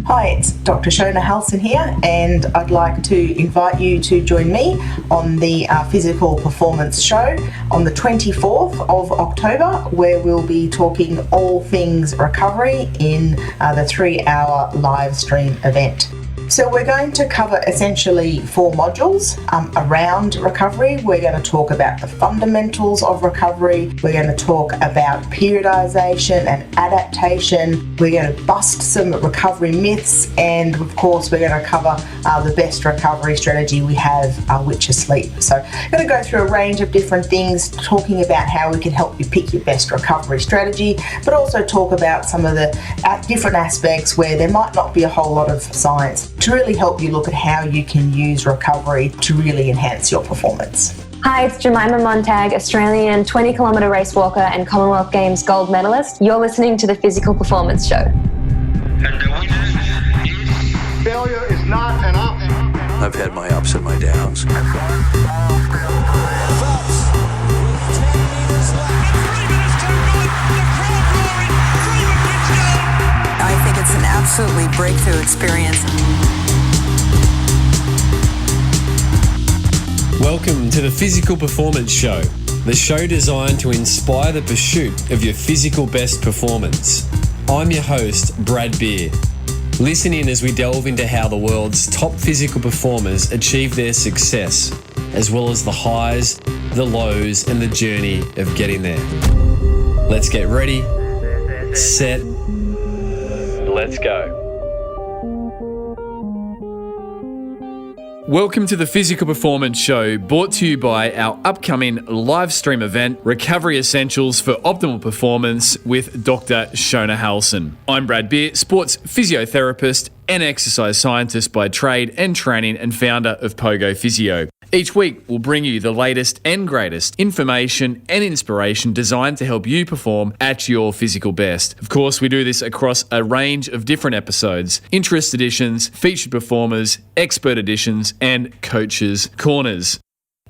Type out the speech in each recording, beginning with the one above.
Hi, it's Dr. Shona Halson here, and I'd like to invite you to join me on the Physical Performance Show on the 24th of October, where we'll be talking all things recovery in the 3-hour live stream event. So we're going to cover essentially 4 modules around recovery. We're going to talk about the fundamentals of recovery. We're going to talk about periodization and adaptation. We're going to bust some recovery myths, and of course we're going to cover the best recovery strategy we have, which is sleep. So I'm going to go through a range of different things, talking about how we can help you pick your best recovery strategy, but also talk about some of the different aspects where there might not be a whole lot of science, to really help you look at how you can use recovery to really enhance your performance. Hi, it's Jemima Montag, Australian 20-kilometre race walker and Commonwealth Games gold medalist. You're listening to the Physical Performance Show. And the winner is... Failure is not an option. I've had my ups and my downs. I think it's an absolutely breakthrough experience. Welcome to the Physical Performance Show, the show designed to inspire the pursuit of your physical best performance. I'm your host, Brad Beer. Listen in as we delve into how the world's top physical performers achieve their success, as well as the highs, the lows, and the journey of getting there. Let's get ready, set, let's go. Welcome to the Physical Performance Show, brought to you by our upcoming live stream event, Recovery Essentials for Optimal Performance with Dr. Shona Halson. I'm Brad Beer, sports physiotherapist and exercise scientist by trade and training, and founder of Pogo Physio. Each week, we'll bring you the latest and greatest information and inspiration designed to help you perform at your physical best. Of course, we do this across a range of different episodes: interest editions, featured performers, expert editions, and coaches' corners.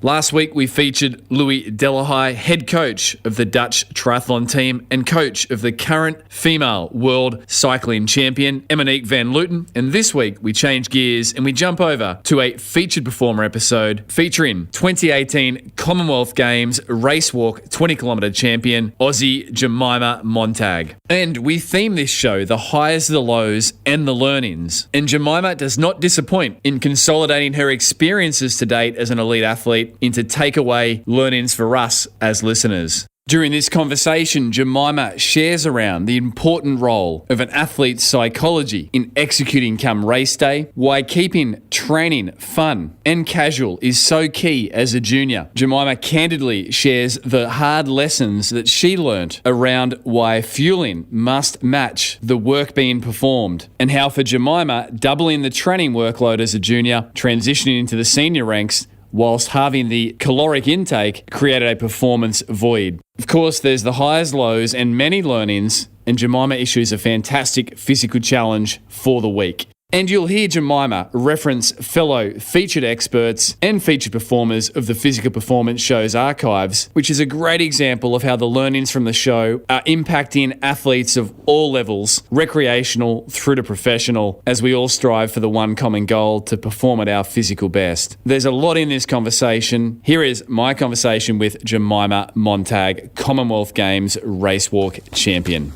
Last week, we featured Louis Delahaye, head coach of the Dutch triathlon team and coach of the current female world cycling champion, Emonique van Luiten. And this week, we change gears and we jump over to a featured performer episode featuring 2018 Commonwealth Games race walk 20-kilometre champion, Aussie Jemima Montag. And we theme this show the highs, the lows, and the learnings. And Jemima does not disappoint in consolidating her experiences to date as an elite athlete into takeaway learnings for us as listeners. During this conversation, Jemima shares around the important role of an athlete's psychology in executing come race day, why keeping training fun and casual is so key as a junior. Jemima candidly shares the hard lessons that she learnt around why fueling must match the work being performed, and how for Jemima, doubling the training workload as a junior, transitioning into the senior ranks, whilst halving the caloric intake, created a performance void. Of course, there's the highs, lows, and many learnings, and Jemima issues a fantastic physical challenge for the week. And you'll hear Jemima reference fellow featured experts and featured performers of the Physical Performance Show's archives, which is a great example of how the learnings from the show are impacting athletes of all levels, recreational through to professional, as we all strive for the one common goal: to perform at our physical best. There's a lot in this conversation. Here is my conversation with Jemima Montag, Commonwealth Games race walk champion.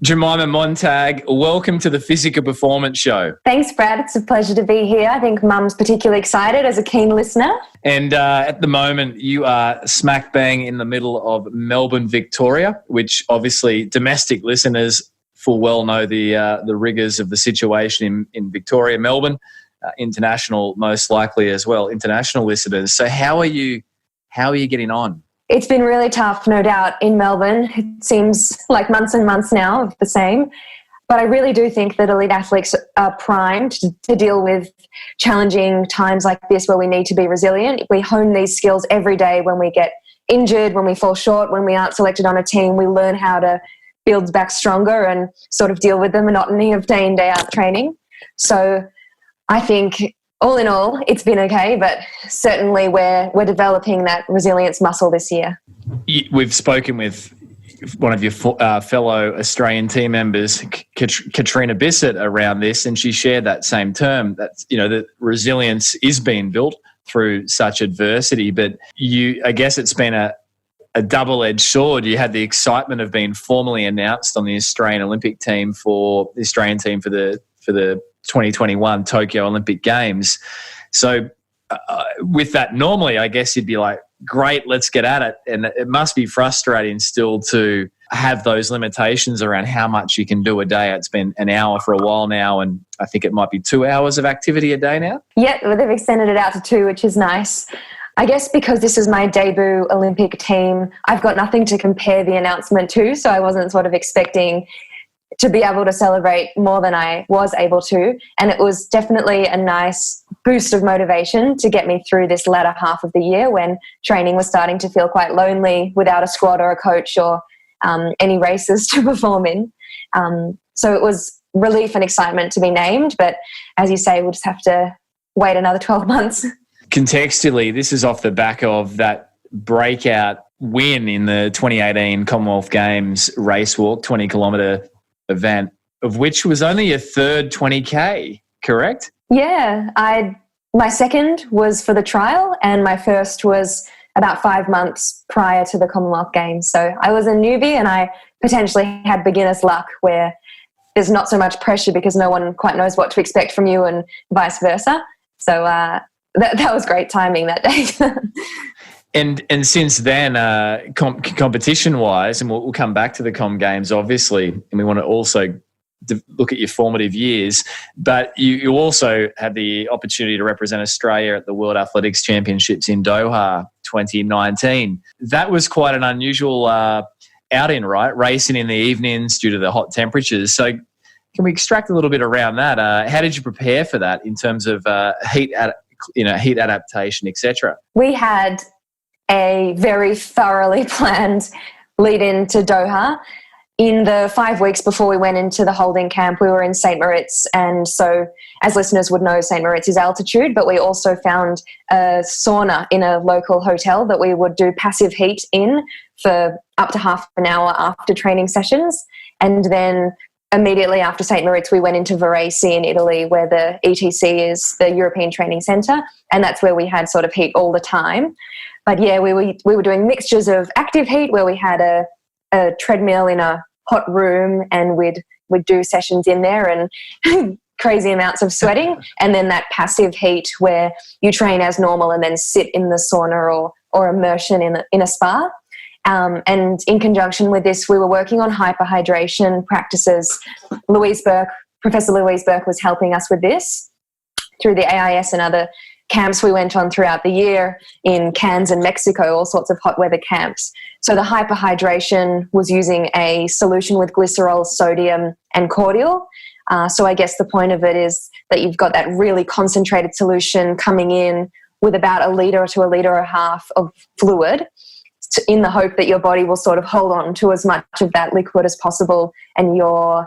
Jemima Montag, welcome to the Physical Performance Show. Thanks, Brad. It's a pleasure to be here. I think Mum's particularly excited as a keen listener. And at the moment, you are smack bang in the middle of Melbourne, Victoria, which obviously domestic listeners full well know the rigours of the situation in Victoria, Melbourne. International, most likely as well, international listeners. So how are you getting on? It's been really tough, no doubt, in Melbourne. It seems like months and months now of the same. But I really do think that elite athletes are primed to deal with challenging times like this, where we need to be resilient. We hone these skills every day when we get injured, when we fall short, when we aren't selected on a team. We learn how to build back stronger and sort of deal with the monotony of day in, day out training. So I think all in all, it's been okay, but certainly we're developing that resilience muscle this year. we've spoken with one of your fellow Australian team members, Katrina Bissett, around this, and she shared that same term, that, that resilience is being built through such adversity. But I guess it's been a double-edged sword. You had the excitement of being formally announced on the Australian Olympic team for the 2021 Tokyo Olympic Games. So with that, normally I guess you'd be like, great, let's get at it. And it must be frustrating still to have those limitations around how much you can do a day. It's been an hour for a while now, and I think it might be 2 hours of activity a day now. Yeah, well, they've extended it out to 2, which is nice. I guess because this is my debut Olympic team, I've got nothing to compare the announcement to, so I wasn't sort of expecting to be able to celebrate more than I was able to. And it was definitely a nice boost of motivation to get me through this latter half of the year when training was starting to feel quite lonely without a squad or a coach or any races to perform in. So it was relief and excitement to be named, but as you say, we'll just have to wait another 12 months. Contextually, this is off the back of that breakout win in the 2018 Commonwealth Games race walk, 20-kilometre event, of which was only your third 20K, correct? Yeah, my second was for the trial and my first was about 5 months prior to the Commonwealth Games. So I was a newbie and I potentially had beginner's luck where there's not so much pressure because no one quite knows what to expect from you and vice versa. So that was great timing that day. And since then, competition-wise, and we'll come back to the Com Games, obviously, and we want to also look at your formative years, but you also had the opportunity to represent Australia at the World Athletics Championships in Doha 2019. That was quite an unusual outing, right? Racing in the evenings due to the hot temperatures. So can we extract a little bit around that? How did you prepare for that in terms of heat adaptation, etc.? We had a very thoroughly planned lead into Doha. In the 5 weeks before we went into the holding camp, we were in St. Moritz. And so, as listeners would know, St. Moritz is altitude, but we also found a sauna in a local hotel that we would do passive heat in for up to half an hour after training sessions. And then immediately after St. Moritz, we went into Varese in Italy, where the ETC is, the European Training Centre, and that's where we had sort of heat all the time. But yeah, we were doing mixtures of active heat where we had a treadmill in a hot room and we'd do sessions in there and crazy amounts of sweating, and then that passive heat where you train as normal and then sit in the sauna or immersion in a spa. And in conjunction with this, we were working on hyperhydration practices. Professor Louise Burke was helping us with this through the AIS and other camps we went on throughout the year in Cairns and Mexico, all sorts of hot weather camps. So the hyperhydration was using a solution with glycerol, sodium and cordial. So I guess the point of it is that you've got that really concentrated solution coming in with about 1 litre to 1.5 litres of fluid in the hope that your body will sort of hold on to as much of that liquid as possible. And you're,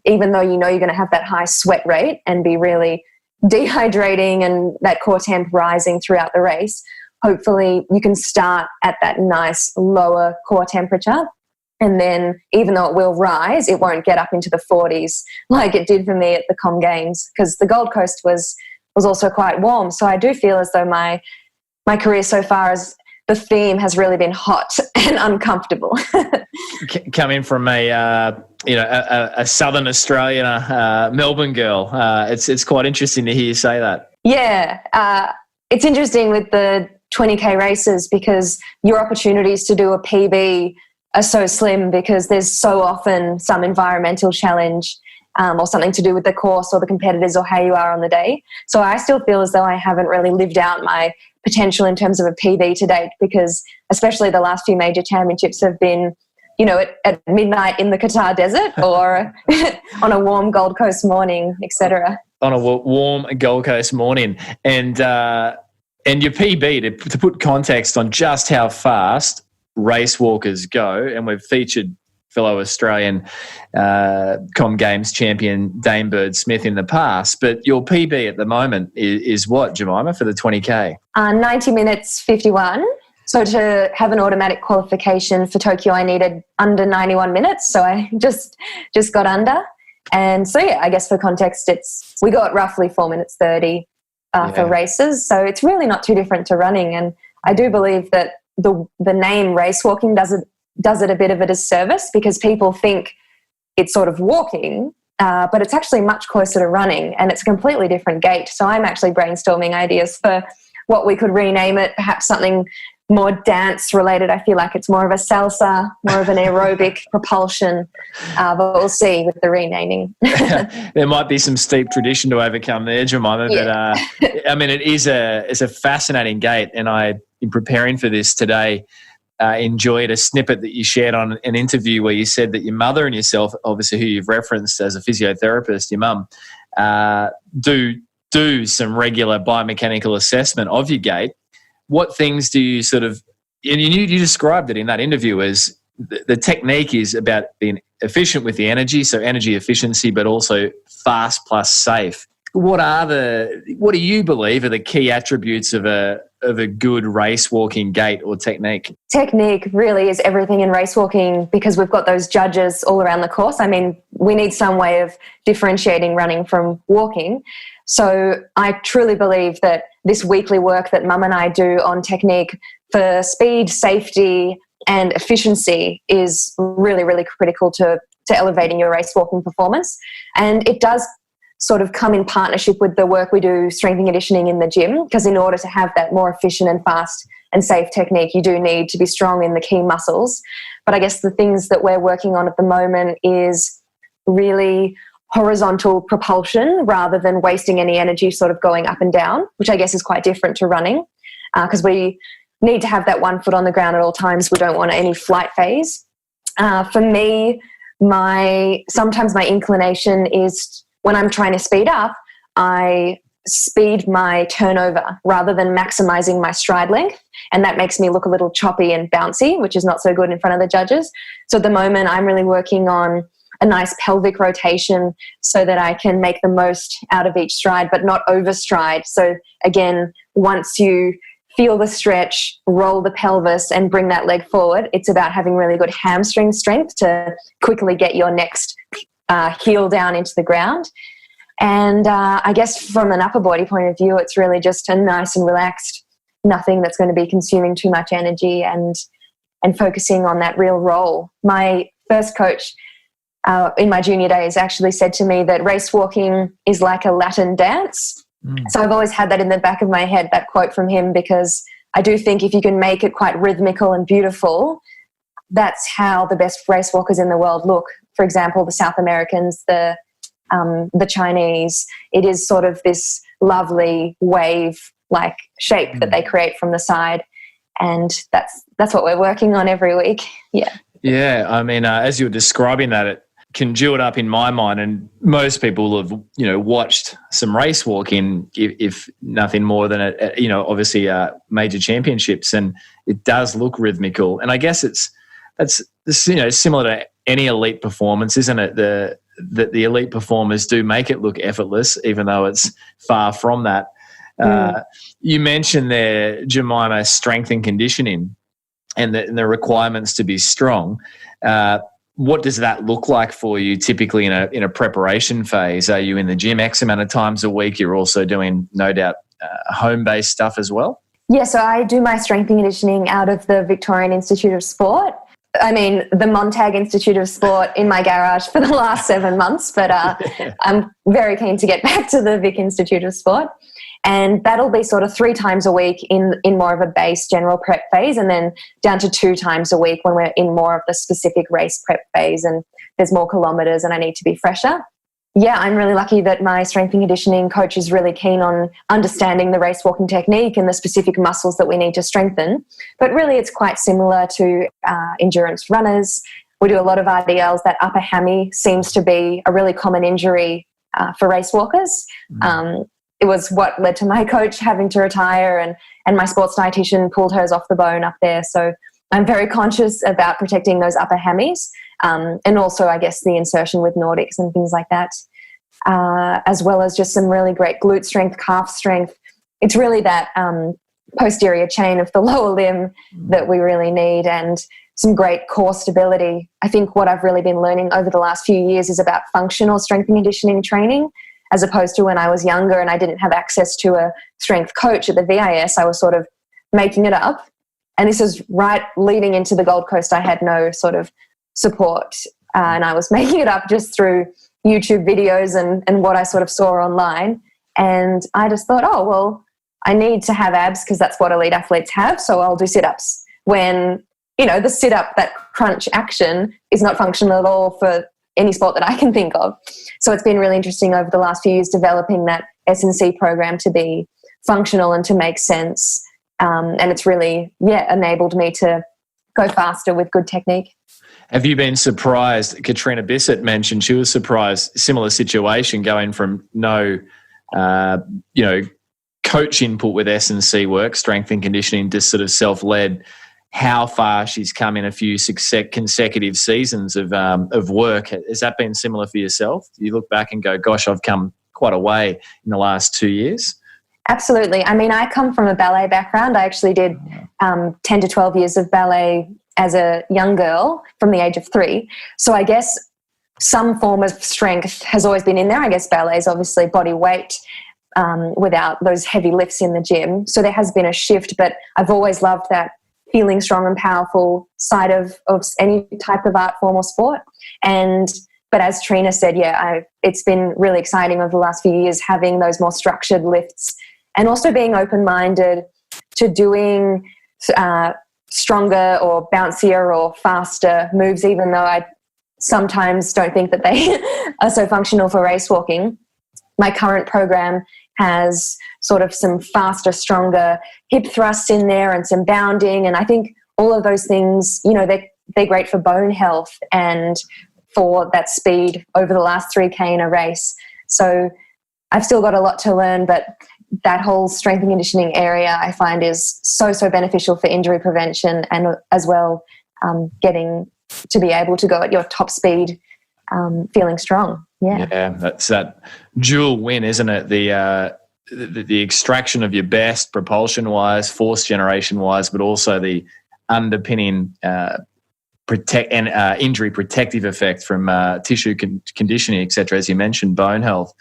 even though you know you're going to have that high sweat rate and be really dehydrating and that core temp rising throughout the race, hopefully you can start at that nice lower core temperature, and then even though it will rise, it won't get up into the 40s like it did for me at the Com Games, because the Gold Coast was also quite warm. So I do feel as though my career so far as the theme has really been hot and uncomfortable. Coming from a Southern Australian Melbourne girl, it's quite interesting to hear you say that. Yeah, it's interesting with the 20K races because your opportunities to do a PB are so slim because there's so often some environmental challenge or something to do with the course or the competitors or how you are on the day. So I still feel as though I haven't really lived out my potential in terms of a PB to date, because especially the last few major championships have been, at midnight in the Qatar desert or on a warm Gold Coast morning, etc. On a warm Gold Coast morning. And your PB, to put context on just how fast race walkers go, and we've featured fellow Australian Com Games champion Dame Bird Smith in the past, but your PB at the moment is what, Jemima, for the 20K? 90 minutes 51. So to have an automatic qualification for Tokyo, I needed under 91 minutes. So I just got under. And so, yeah, I guess for context, we got roughly 4 minutes 30 for races. So it's really not too different to running. And I do believe that the name race walking does it a bit of a disservice, because people think it's sort of walking, but it's actually much closer to running, and it's a completely different gait. So I'm actually brainstorming ideas for what we could rename it, perhaps something more dance related. I feel like it's more of a salsa, more of an aerobic propulsion, but we'll see with the renaming. There might be some steep tradition to overcome there, Jemima, but I mean, it's a fascinating gait, and in preparing for this today, enjoyed a snippet that you shared on an interview where you said that your mother and yourself, obviously who you've referenced as a physiotherapist, your mum, do some regular biomechanical assessment of your gait. What things do you sort of, and you described it in that interview as the technique is about being efficient with the energy, so energy efficiency, but also fast plus safe. What do you believe are the key attributes of a good race walking gait or technique? Technique really is everything in race walking, because we've got those judges all around the course. I mean, we need some way of differentiating running from walking. So I truly believe that this weekly work that Mum and I do on technique for speed, safety and efficiency is really, really critical to elevating your race walking performance. And it does sort of come in partnership with the work we do strength and conditioning in the gym, because in order to have that more efficient and fast and safe technique, you do need to be strong in the key muscles. But I guess the things that we're working on at the moment is really horizontal propulsion rather than wasting any energy sort of going up and down, which I guess is quite different to running, because we need to have that 1 foot on the ground at all times. We don't want any flight phase. For me, sometimes my inclination is when I'm trying to speed up, I speed my turnover rather than maximizing my stride length. And that makes me look a little choppy and bouncy, which is not so good in front of the judges. So at the moment, I'm really working on a nice pelvic rotation so that I can make the most out of each stride, but not overstride. So again, once you feel the stretch, roll the pelvis and bring that leg forward, it's about having really good hamstring strength to quickly get your next heel down into the ground. And I guess from an upper body point of view, it's really just a nice and relaxed, nothing that's going to be consuming too much energy, and focusing on that real roll. My first coach in my junior days actually said to me that race walking is like a Latin dance. So I've always had that in the back of my head, that quote from him, because I do think if you can make it quite rhythmical and beautiful, that's how the best race walkers in the world look. For example, the South Americans, the Chinese, it is sort of this lovely wave-like shape that they create from the side. And that's what we're working on every week. Yeah. Yeah. I mean, as you were describing that, it conjured up in my mind, and most people have, watched some race walking, if nothing more than obviously major championships, and it does look rhythmical. And I guess that's similar to any elite performance, isn't it? The elite performers do make it look effortless, even though it's far from that. You mentioned there, Jemima, strength and conditioning, and the requirements to be strong. What does that look like for you typically in a preparation phase? Are you in the gym X amount of times a week? You're also doing, no doubt, home-based stuff as well? Yeah, so I do my strength and conditioning out of the Victorian Institute of Sport. I mean, the Montag Institute of Sport in my garage for the last 7 months, but I'm very keen to get back to the Vic Institute of Sport. And that'll be sort of 3 times a week in more of a base general prep phase, and then down to 2 times a week when we're in more of the specific race prep phase and there's more kilometres and I need to be fresher. Yeah, I'm really lucky that my strength and conditioning coach is really keen on understanding the race walking technique and the specific muscles that we need to strengthen. But really it's quite similar to endurance runners. We do a lot of RDLs. That upper hammy seems to be a really common injury for race walkers. It was what led to my coach having to retire, and my sports dietitian pulled hers off the bone up there. So I'm very conscious about protecting those upper hammies, and also, I guess, the insertion with Nordics and things like that, as well as just some really great glute strength, calf strength. It's really that posterior chain of the lower limb that we really need, and some great core stability. I think what I've really been learning over the last few years is about functional strength and conditioning training, as opposed to when I was younger and I didn't have access to a strength coach at the VIS. I was sort of making it up. And this is right leading into the Gold Coast. I had no sort of support, and I was making it up just through YouTube videos and what I sort of saw online. And I just thought, oh, well, I need to have abs because that's what elite athletes have, so I'll do sit-ups. When, the sit-up, that crunch action, is not functional at all for any sport that I can think of. So it's been really interesting over the last few years developing that S&C program to be functional and to make sense. And it's really, enabled me to go faster with good technique. Have you been surprised? Katrina Bissett mentioned she was surprised, similar situation, going from no, coach input with S&C work, strength and conditioning, just sort of self-led, how far she's come in a few consecutive seasons of work. Has that been similar for yourself? You look back and go, gosh, I've come quite a way in the last 2 years. Absolutely. I mean, I come from a ballet background. I actually did 10 to 12 years of ballet as a young girl from the age of 3. So I guess some form of strength has always been in there. I guess ballet is obviously body weight without those heavy lifts in the gym. So there has been a shift, but I've always loved that feeling strong and powerful side of any type of art form or sport. But as Trina said, it's been really exciting over the last few years having those more structured lifts and also being open-minded to doing stronger or bouncier or faster moves, even though I sometimes don't think that they are so functional for race walking. My current program has sort of some faster, stronger hip thrusts in there and some bounding. And I think all of those things, they're great for bone health and for that speed over the last 3K in a race. So I've still got a lot to learn, but that whole strength and conditioning area I find is so beneficial for injury prevention and as well getting to be able to go at your top speed feeling strong. Yeah, that's that dual win, isn't it? The extraction of your best propulsion-wise, force generation-wise, but also the underpinning injury protective effect from tissue conditioning, etc., as you mentioned, bone health.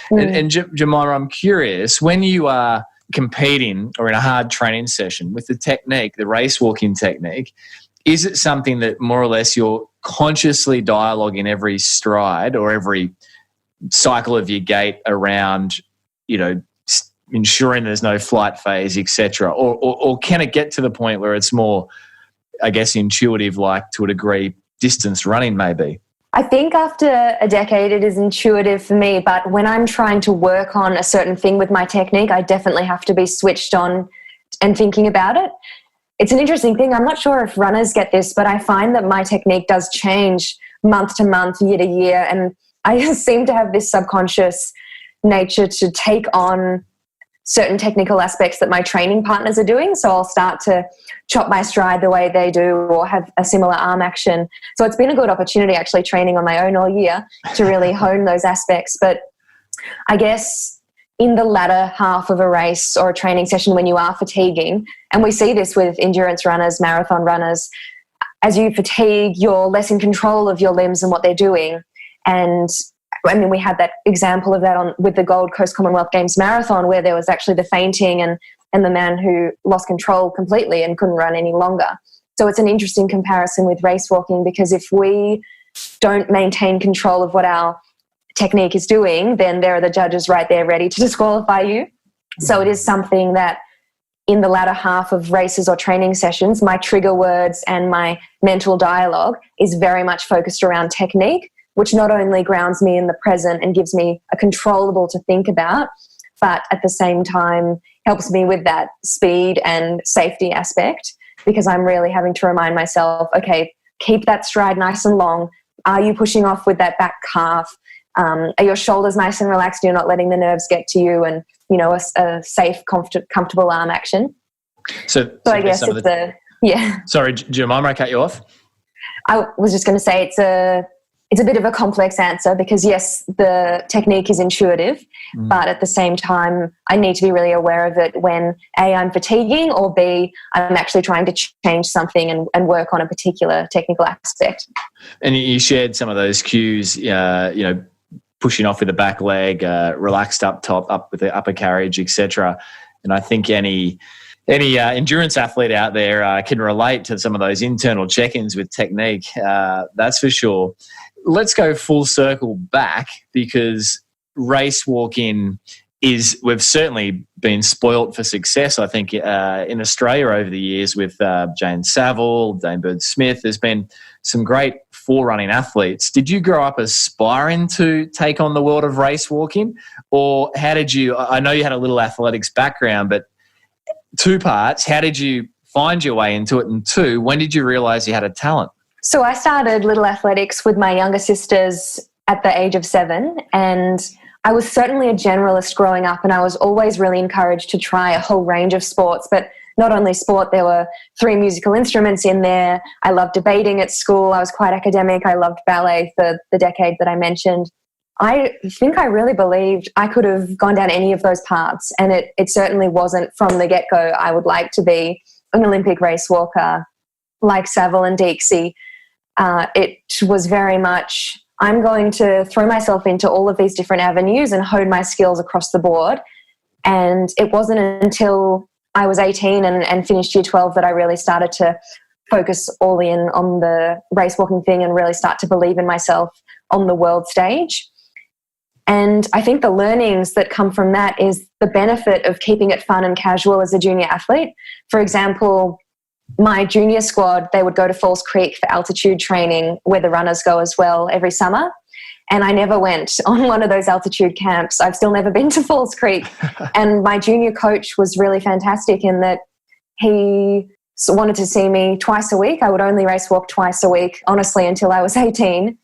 And Jemima, I'm curious, when you are competing or in a hard training session with the technique, the race walking technique, is it something that more or less you're consciously dialoguing every stride or every cycle of your gait around, ensuring there's no flight phase, etc., or can it get to the point where it's more, I guess, intuitive, like to a degree, distance running maybe? I think after a decade it is intuitive for me, but when I'm trying to work on a certain thing with my technique, I definitely have to be switched on and thinking about it. It's an interesting thing. I'm not sure if runners get this, but I find that my technique does change month to month, year to year, and I seem to have this subconscious nature to take on certain technical aspects that my training partners are doing. So I'll start to chop my stride the way they do or have a similar arm action. So it's been a good opportunity actually training on my own all year to really hone those aspects. But I guess in the latter half of a race or a training session when you are fatiguing, and we see this with endurance runners, marathon runners, as you fatigue, you're less in control of your limbs and what they're doing. And I mean, we had that example of that with the Gold Coast Commonwealth Games marathon where there was actually the fainting and the man who lost control completely and couldn't run any longer. So it's an interesting comparison with race walking, because if we don't maintain control of what our technique is doing, then there are the judges right there ready to disqualify you. So it is something that in the latter half of races or training sessions, my trigger words and my mental dialogue is very much focused around technique, which not only grounds me in the present and gives me a controllable to think about, but at the same time helps me with that speed and safety aspect, because I'm really having to remind myself, okay, keep that stride nice and long. Are you pushing off with that back calf? Are your shoulders nice and relaxed? You're not letting the nerves get to you, and, a safe, comfortable arm action. So I guess it's Sorry, Jemima, I cut you off. I was just going to say it's it's a bit of a complex answer because, yes, the technique is intuitive, but at the same time, I need to be really aware of it when A, I'm fatiguing, or B, I'm actually trying to change something and work on a particular technical aspect. And you shared some of those cues, pushing off with the back leg, relaxed up top, up with the upper carriage, etc. And I think any endurance athlete out there can relate to some of those internal check-ins with technique. That's for sure. Let's go full circle back, because race walking we've certainly been spoilt for success, I think, in Australia over the years with Jane Saville, Dame Bird Smith. There's been some great forerunning athletes. Did you grow up aspiring to take on the world of race walking? Or how did you, I know you had a little athletics background, but two parts, how did you find your way into it? And two, when did you realise you had a talent? So I started little athletics with my younger sisters at the age of 7, and I was certainly a generalist growing up, and I was always really encouraged to try a whole range of sports, but not only sport, there were 3 musical instruments in there. I loved debating at school. I was quite academic. I loved ballet for the decade that I mentioned. I think I really believed I could have gone down any of those paths, and it certainly wasn't from the get-go I would like to be an Olympic race walker like Saville and Deaksy. It was very much, I'm going to throw myself into all of these different avenues and hone my skills across the board. And it wasn't until I was 18 and finished year 12 that I really started to focus all in on the race walking thing and really start to believe in myself on the world stage. And I think the learnings that come from that is the benefit of keeping it fun and casual as a junior athlete. For example, my junior squad, they would go to Falls Creek for altitude training, where the runners go as well every summer. And I never went on one of those altitude camps. I've still never been to Falls Creek. And my junior coach was really fantastic in that he wanted to see me twice a week. I would only race walk twice a week, honestly, until I was 18.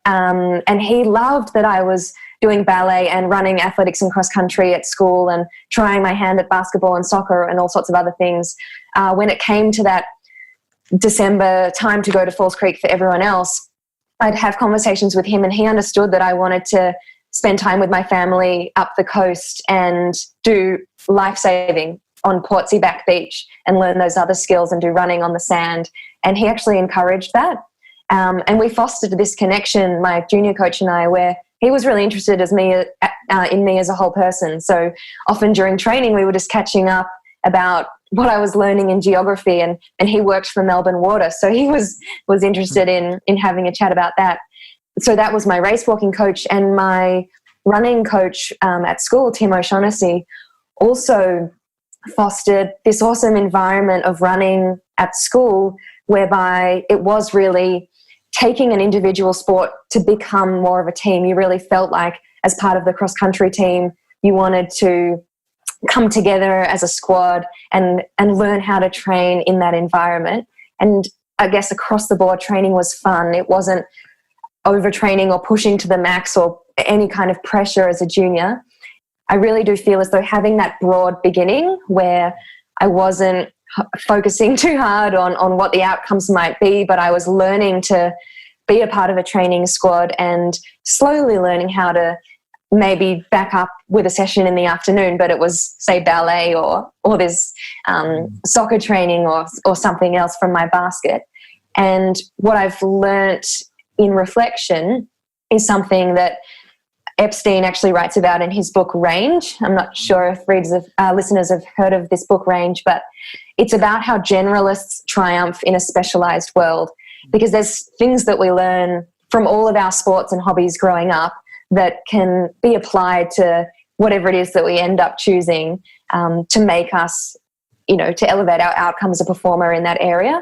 And he loved that I was doing ballet and running athletics and cross country at school and trying my hand at basketball and soccer and all sorts of other things. When it came to that December time to go to Falls Creek for everyone else, I'd have conversations with him, and he understood that I wanted to spend time with my family up the coast and do lifesaving on Portsea Back Beach and learn those other skills and do running on the sand. And he actually encouraged that. And we fostered this connection, my junior coach and I, where he was really interested in me as a whole person. So often during training, we were just catching up about what I was learning in geography, and he worked for Melbourne Water. So he was interested in having a chat about that. So that was my race walking coach, and my running coach at school, Tim O'Shaughnessy, also fostered this awesome environment of running at school, whereby it was really taking an individual sport to become more of a team. You really felt like, as part of the cross-country team, you wanted to come together as a squad and learn how to train in that environment. And I guess across the board, training was fun. It wasn't overtraining or pushing to the max or any kind of pressure as a junior. I really do feel as though having that broad beginning where I wasn't focusing too hard on what the outcomes might be, but I was learning to be a part of a training squad and slowly learning how to maybe back up with a session in the afternoon, but it was, say, ballet or this soccer training or something else from my basket. And what I've learnt in reflection is something that Epstein actually writes about in his book Range. I'm not sure if listeners have heard of this book Range, but it's about how generalists triumph in a specialised world, because there's things that we learn from all of our sports and hobbies growing up that can be applied to whatever it is that we end up choosing to make us, to elevate our outcome as a performer in that area.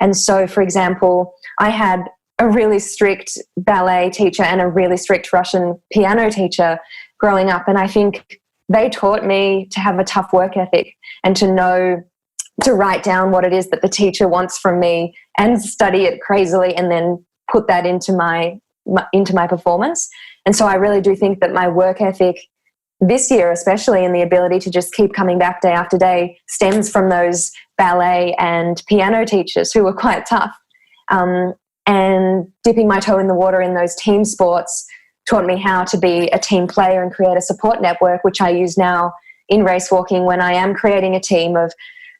And so, for example, I had a really strict ballet teacher and a really strict Russian piano teacher growing up, and I think they taught me to have a tough work ethic and to know to write down what it is that the teacher wants from me and study it crazily and then put that into my performance. And so I really do think that my work ethic this year, especially, and the ability to just keep coming back day after day, stems from those ballet and piano teachers who were quite tough. And dipping my toe in the water in those team sports taught me how to be a team player and create a support network, which I use now in race walking when I am creating a team of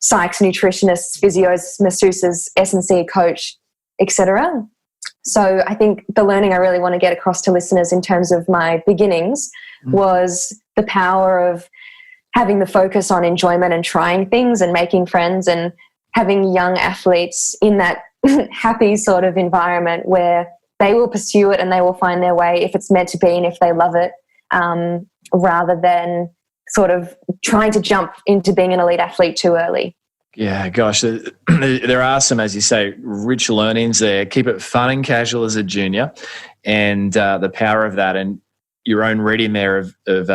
psychs, nutritionists, physios, masseuses, S&C coach, etc. So I think the learning I really want to get across to listeners in terms of my beginnings was the power of having the focus on enjoyment and trying things and making friends and having young athletes in that happy sort of environment where they will pursue it and they will find their way if it's meant to be and if they love it, rather than sort of trying to jump into being an elite athlete too early. Yeah, gosh, there are some, as you say, rich learnings there. Keep it fun and casual as a junior, and the power of that, and your own reading there of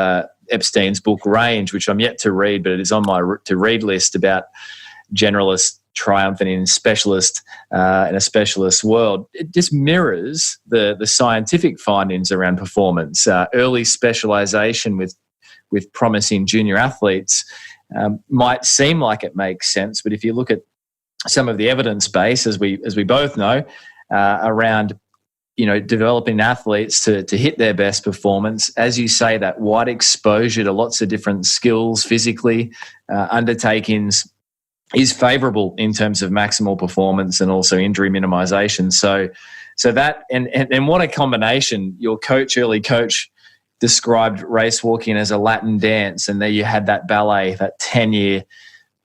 Epstein's book Range, which I'm yet to read, but it is on my to-read list, about generalists triumphing in specialist in a specialist world. It just mirrors the scientific findings around performance, early specialization with promising junior athletes. Might seem like it makes sense, but if you look at some of the evidence base, as we both know, around developing athletes to hit their best performance, as you say, that wide exposure to lots of different skills physically, undertakings is favourable in terms of maximal performance and also injury minimisation. So that and what a combination. Your early coach described race walking as a Latin dance, and there you had that ballet, that 10-year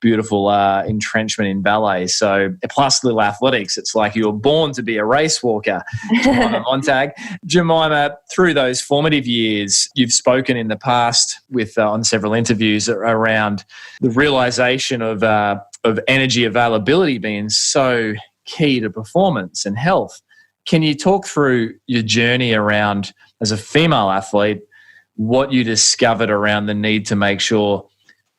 beautiful entrenchment in ballet. So plus little athletics, it's like you were born to be a race walker. Jemima Montag. Jemima, through those formative years, you've spoken in the past with on several interviews around the realisation of energy availability being so key to performance and health. Can you talk through your journey around, as a female athlete, what you discovered around the need to make sure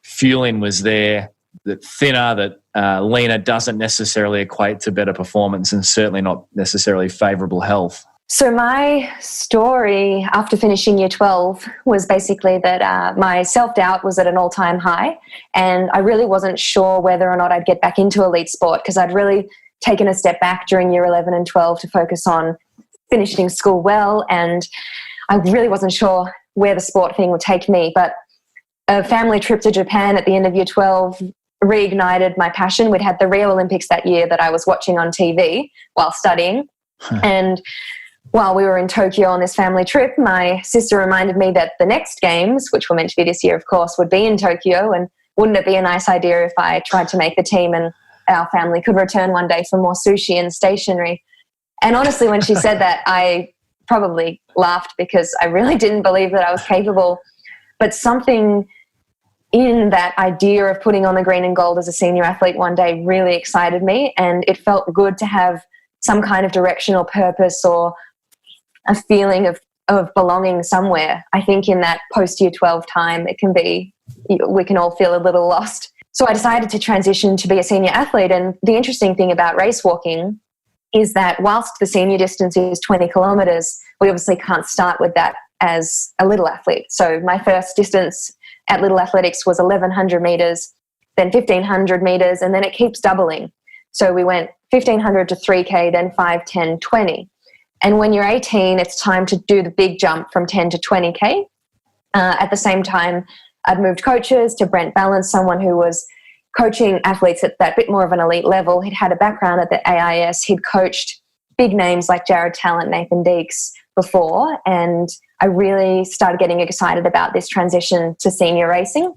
fueling was there, that thinner, that leaner doesn't necessarily equate to better performance and certainly not necessarily favourable health? So my story after finishing year 12 was basically that my self-doubt was at an all-time high, and I really wasn't sure whether or not I'd get back into elite sport because I'd really taken a step back during year 11 and 12 to focus on finishing school well, and I really wasn't sure where the sport thing would take me. But a family trip to Japan at the end of year 12 reignited my passion. We'd had the Rio Olympics that year that I was watching on TV while studying. And while we were in Tokyo on this family trip, my sister reminded me that the next games, which were meant to be this year, of course, would be in Tokyo, and wouldn't it be a nice idea if I tried to make the team and our family could return one day for more sushi and stationery. And honestly, when she said that, I probably laughed because I really didn't believe that I was capable. But something in that idea of putting on the green and gold as a senior athlete one day really excited me, and it felt good to have some kind of directional purpose or a feeling of belonging somewhere. I think in that post-year 12 time, we can all feel a little lost. So I decided to transition to be a senior athlete. And the interesting thing about race walking is that whilst the senior distance is 20 kilometres, we obviously can't start with that as a little athlete. So my first distance at Little Athletics was 1,100 metres, then 1,500 metres, and then it keeps doubling. So we went 1,500 to 3K, then 5, 10, 20. And when you're 18, it's time to do the big jump from 10 to 20K. At the same time, I'd moved coaches to Brent Balance, someone who was coaching athletes at that bit more of an elite level. He'd had a background at the AIS. He'd coached big names like Jared Talent, Nathan Deeks before, and I really started getting excited about this transition to senior racing.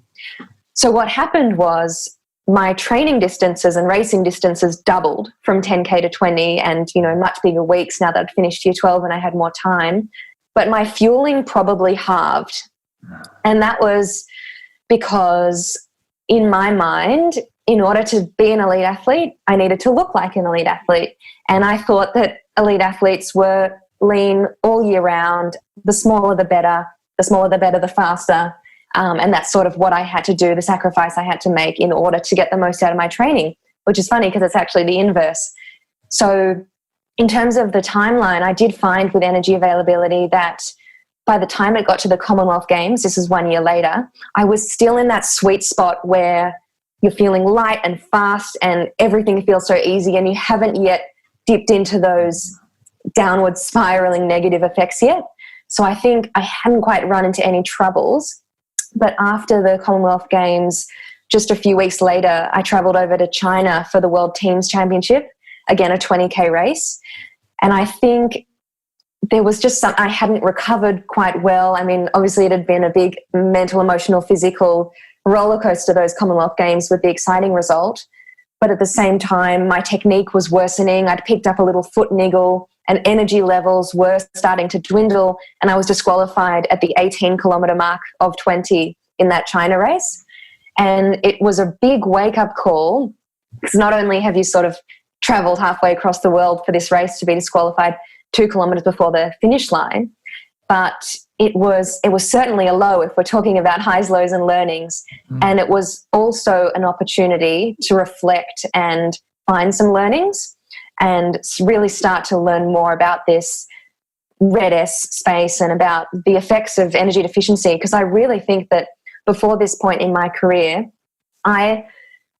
So what happened was my training distances and racing distances doubled from 10K to 20 and, much bigger weeks now that I'd finished year 12 and I had more time. But my fueling probably halved. And that was because in my mind, in order to be an elite athlete, I needed to look like an elite athlete. And I thought that elite athletes were lean all year round. The smaller the better, the faster. And that's sort of what I had to do, the sacrifice I had to make in order to get the most out of my training, which is funny because it's actually the inverse. So in terms of the timeline, I did find with energy availability that by the time it got to the Commonwealth Games, this is 1 year later, I was still in that sweet spot where you're feeling light and fast and everything feels so easy and you haven't yet dipped into those downward spiraling negative effects yet. So I think I hadn't quite run into any troubles. But after the Commonwealth Games, just a few weeks later, I travelled over to China for the World Teams Championship, again, a 20K race. And I think there was just I hadn't recovered quite well. I mean, obviously it had been a big mental, emotional, physical roller coaster, those Commonwealth Games, with the exciting result. But at the same time, my technique was worsening. I'd picked up a little foot niggle and energy levels were starting to dwindle, and I was disqualified at the 18-kilometre mark of 20 in that China race. And it was a big wake-up call, because not only have you sort of travelled halfway across the world for this race to be disqualified 2 kilometres before the finish line, but it was certainly a low if we're talking about highs, lows and learnings. And it was also an opportunity to reflect and find some learnings and really start to learn more about this red S space and about the effects of energy deficiency, because I really think that before this point in my career, I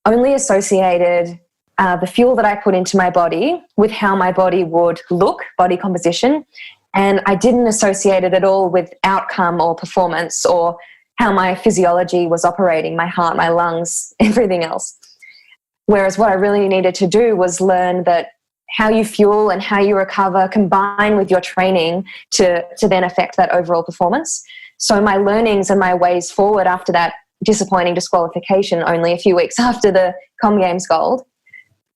only associated the fuel that I put into my body with how my body would look, body composition, and I didn't associate it at all with outcome or performance or how my physiology was operating, my heart, my lungs, everything else. Whereas what I really needed to do was learn that how you fuel and how you recover combine with your training to then affect that overall performance. So my learnings and my ways forward after that disappointing disqualification only a few weeks after the Com Games Gold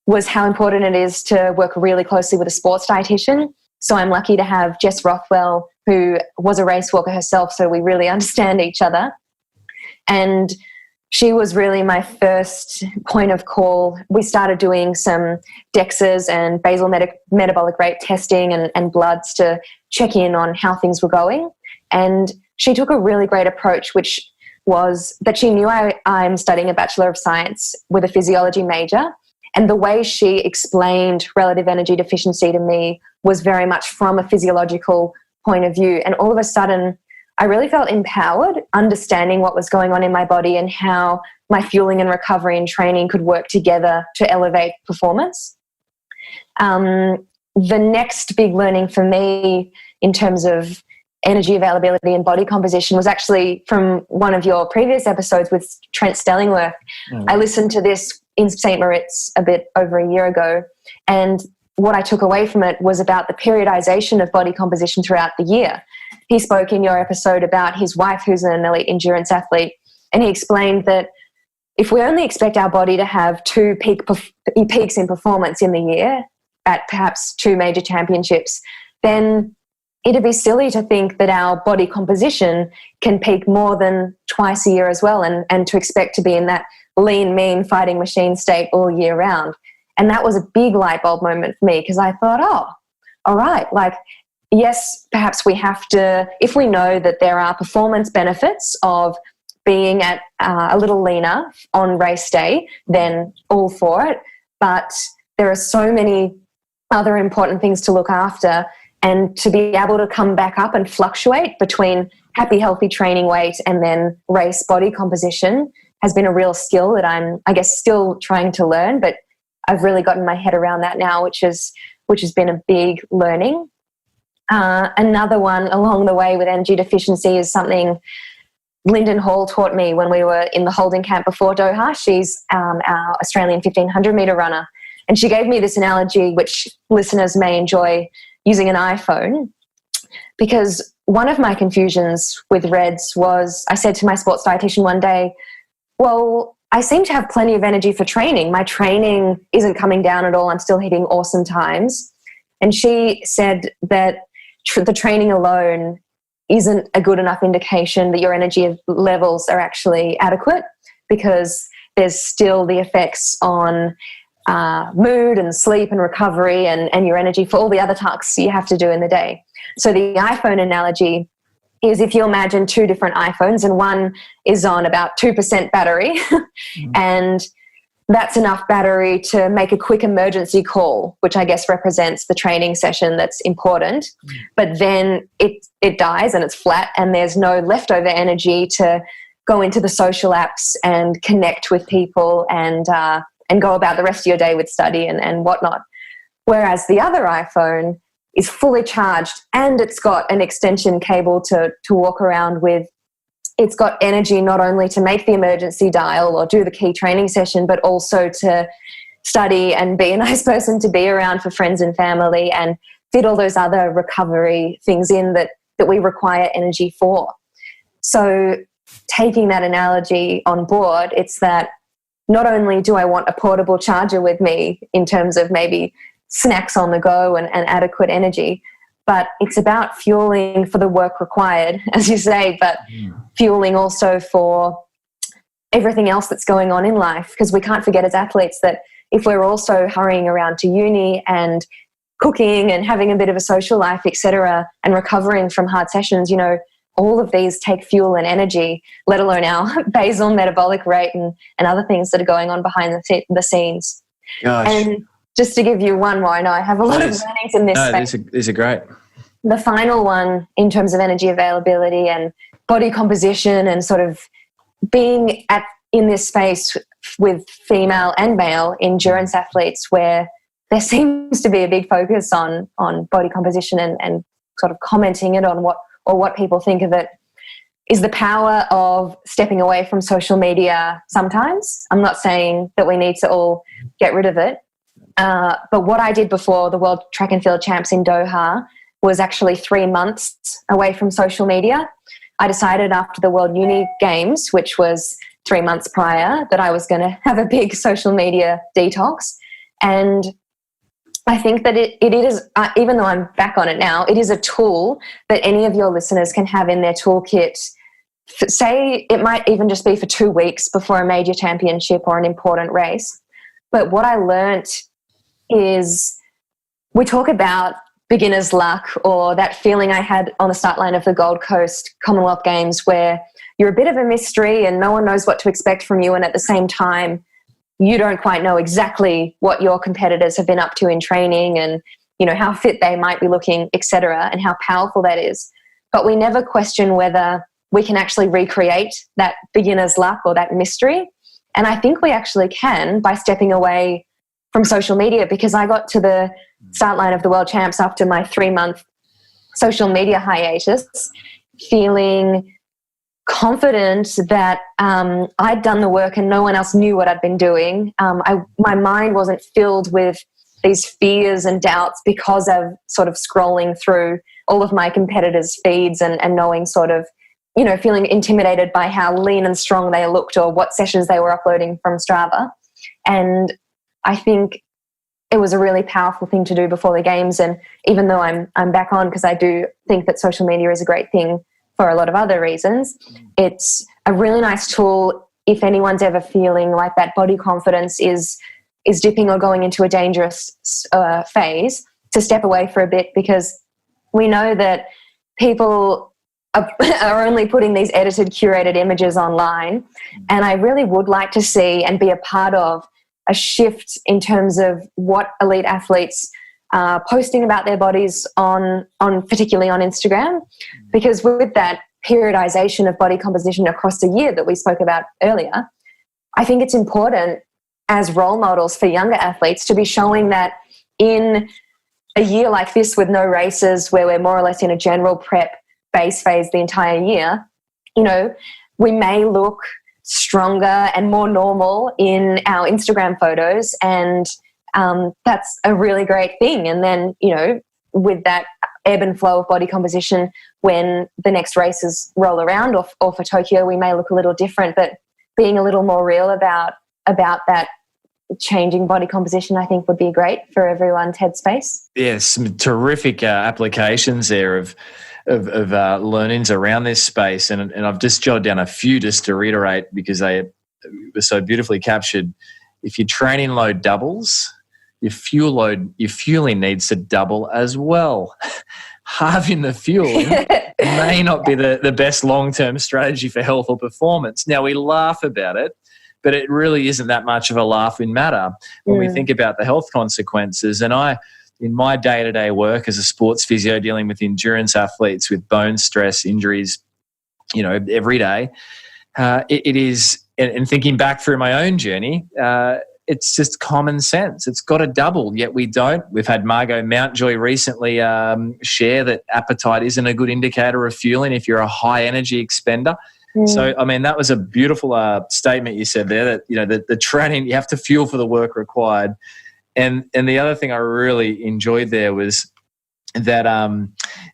was how important it is to work really closely with a sports dietitian. So I'm lucky to have Jess Rothwell, who was a race walker herself, so we really understand each other. And she was really my first point of call. We started doing some DEXAs and basal metabolic rate testing and bloods to check in on how things were going. And she took a really great approach, which was that she knew I'm studying a Bachelor of Science with a physiology major. And the way she explained relative energy deficiency to me was very much from a physiological point of view. And all of a sudden, I really felt empowered, understanding what was going on in my body and how my fueling and recovery and training could work together to elevate performance. The next big learning for me in terms of energy availability and body composition was actually from one of your previous episodes with Trent Stellingworth. I listened to this in St. Moritz a bit over a year ago, and what I took away from it was about the periodization of body composition throughout the year. He spoke in your episode about his wife, who's an elite endurance athlete, and he explained that if we only expect our body to have two peaks in performance in the year at perhaps 2 major championships, then it'd be silly to think that our body composition can peak more than twice a year as well, and to expect to be in that lean, mean fighting machine state all year round. And that was a big light bulb moment for me, because I thought, oh, all right, like, yes, perhaps we have to, if we know that there are performance benefits of being at a little leaner on race day, then all for it. But there are so many other important things to look after, and to be able to come back up and fluctuate between happy, healthy training weight and then race body composition has been a real skill that I'm, I guess, still trying to learn, but I've really gotten my head around that now, which has been a big learning. Another one along the way with energy deficiency is something Lyndon Hall taught me when we were in the holding camp before Doha. She's our Australian 1500 metre runner. And she gave me this analogy, which listeners may enjoy, using an iPhone, because one of my confusions with REDS was I said to my sports dietitian one day, well, I seem to have plenty of energy for training. My training isn't coming down at all. I'm still hitting awesome times. And she said that the training alone isn't a good enough indication that your energy levels are actually adequate, because there's still the effects on mood and sleep and recovery and your energy for all the other tasks you have to do in the day. So the iPhone analogy is, if you imagine 2 different iPhones and one is on about 2% battery and that's enough battery to make a quick emergency call, which I guess represents the training session that's important. But then it dies and it's flat and there's no leftover energy to go into the social apps and connect with people and go about the rest of your day with study and whatnot. Whereas the other iPhone is fully charged and it's got an extension cable to walk around with. It's got energy not only to make the emergency dial or do the key training session, but also to study and be a nice person to be around for friends and family and fit all those other recovery things in that we require energy for. So taking that analogy on board, it's that not only do I want a portable charger with me in terms of maybe snacks on the go and adequate energy, but it's about fueling for the work required, as you say, but fueling also for everything else that's going on in life, because we can't forget as athletes that if we're also hurrying around to uni and cooking and having a bit of a social life, etc., and recovering from hard sessions, all of these take fuel and energy, let alone our basal metabolic rate and other things that are going on behind the scenes. Gosh. And just to give you one more, I know I have a lot of learnings in this space. These are great. The final one in terms of energy availability and body composition and sort of being in this space with female and male endurance athletes, where there seems to be a big focus on body composition and sort of commenting it on what people think of it, is the power of stepping away from social media sometimes. I'm not saying that we need to all get rid of it, but what I did before the World Track and Field Champs in Doha was actually 3 months away from social media. I decided after the World Uni Games, which was 3 months prior, that I was going to have a big social media detox. And I think that it is, even though I'm back on it now, it is a tool that any of your listeners can have in their toolkit. Say it might even just be for 2 weeks before a major championship or an important race. But what I learnt is, we talk about beginner's luck, or that feeling I had on the start line of the Gold Coast Commonwealth Games, where you're a bit of a mystery and no one knows what to expect from you, and at the same time you don't quite know exactly what your competitors have been up to in training and how fit they might be looking, etc., and how powerful that is. But we never question whether we can actually recreate that beginner's luck or that mystery, and I think we actually can by stepping away from social media, because I got to the start line of the World Champs after my 3-month social media hiatus feeling confident that I'd done the work and no one else knew what I'd been doing. My mind wasn't filled with these fears and doubts because of sort of scrolling through all of my competitors' feeds and knowing sort of, feeling intimidated by how lean and strong they looked or what sessions they were uploading from Strava. And I think it was a really powerful thing to do before the games. And even though I'm back on, because I do think that social media is a great thing for a lot of other reasons, it's a really nice tool if anyone's ever feeling like that body confidence is dipping or going into a dangerous phase, to step away for a bit, because we know that people are only putting these edited, curated images online. And I really would like to see and be a part of a shift in terms of what elite athletes are posting about their bodies on particularly on Instagram, because with that periodization of body composition across a year that we spoke about earlier, I think it's important as role models for younger athletes to be showing that in a year like this with no races, where we're more or less in a general prep base phase the entire year, we may look stronger and more normal in our Instagram photos, and that's a really great thing. And then with that ebb and flow of body composition, when the next races roll around, or for Tokyo, we may look a little different, but being a little more real about that changing body composition, I think, would be great for everyone's headspace. Yes, some terrific applications there of learnings around this space, and I've just jotted down a few just to reiterate, because they were so beautifully captured. If your training load doubles, your fueling needs to double as well. Halving the fueling may not be the best long-term strategy for health or performance. Now, we laugh about it, but it really isn't that much of a laughing matter when we think about the health consequences. And in my day-to-day work as a sports physio dealing with endurance athletes with bone stress injuries, every day, it is, and thinking back through my own journey, it's just common sense. It's got to double, yet we don't. We've had Margot Mountjoy recently share that appetite isn't a good indicator of fueling if you're a high energy expender. So, I mean, that was a beautiful statement you said there, that, you know, the training, you have to fuel for the work required. And the other thing I really enjoyed there was that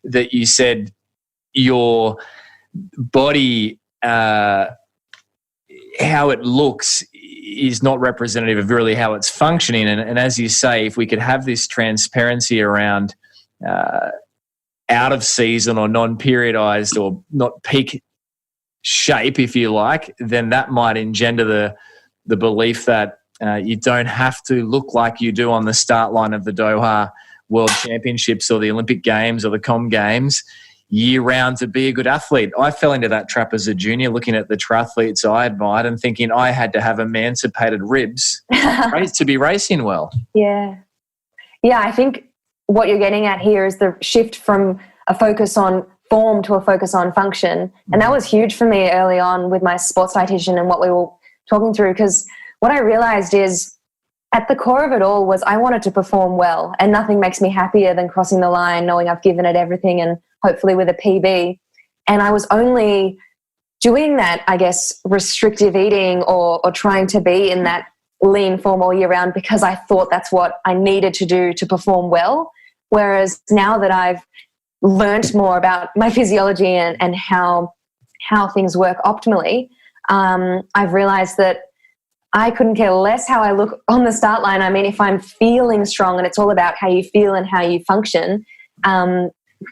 that you said your body, how it looks is not representative of really how it's functioning. And as you say, if we could have this transparency around out of season or non-periodized or not peak shape, if you like, then that might engender the belief that you don't have to look like you do on the start line of the Doha World Championships or the Olympic Games or the Com Games year round to be a good athlete. I fell into that trap as a junior, looking at the triathletes I admired and thinking I had to have emancipated ribs to be racing well. Yeah, I think what you're getting at here is the shift from a focus on form to a focus on function. And that was huge for me early on with my sports dietitian and what we were talking through, because what I realized is at the core of it all was I wanted to perform well, and nothing makes me happier than crossing the line, knowing I've given it everything and hopefully with a PB. And I was only doing that, I guess, restrictive eating or trying to be in that lean form all year round because I thought that's what I needed to do to perform well. Whereas now that I've learned more about my physiology and how things work optimally, I've realized that I couldn't care less how I look on the start line. I mean, if I'm feeling strong, and it's all about how you feel and how you function,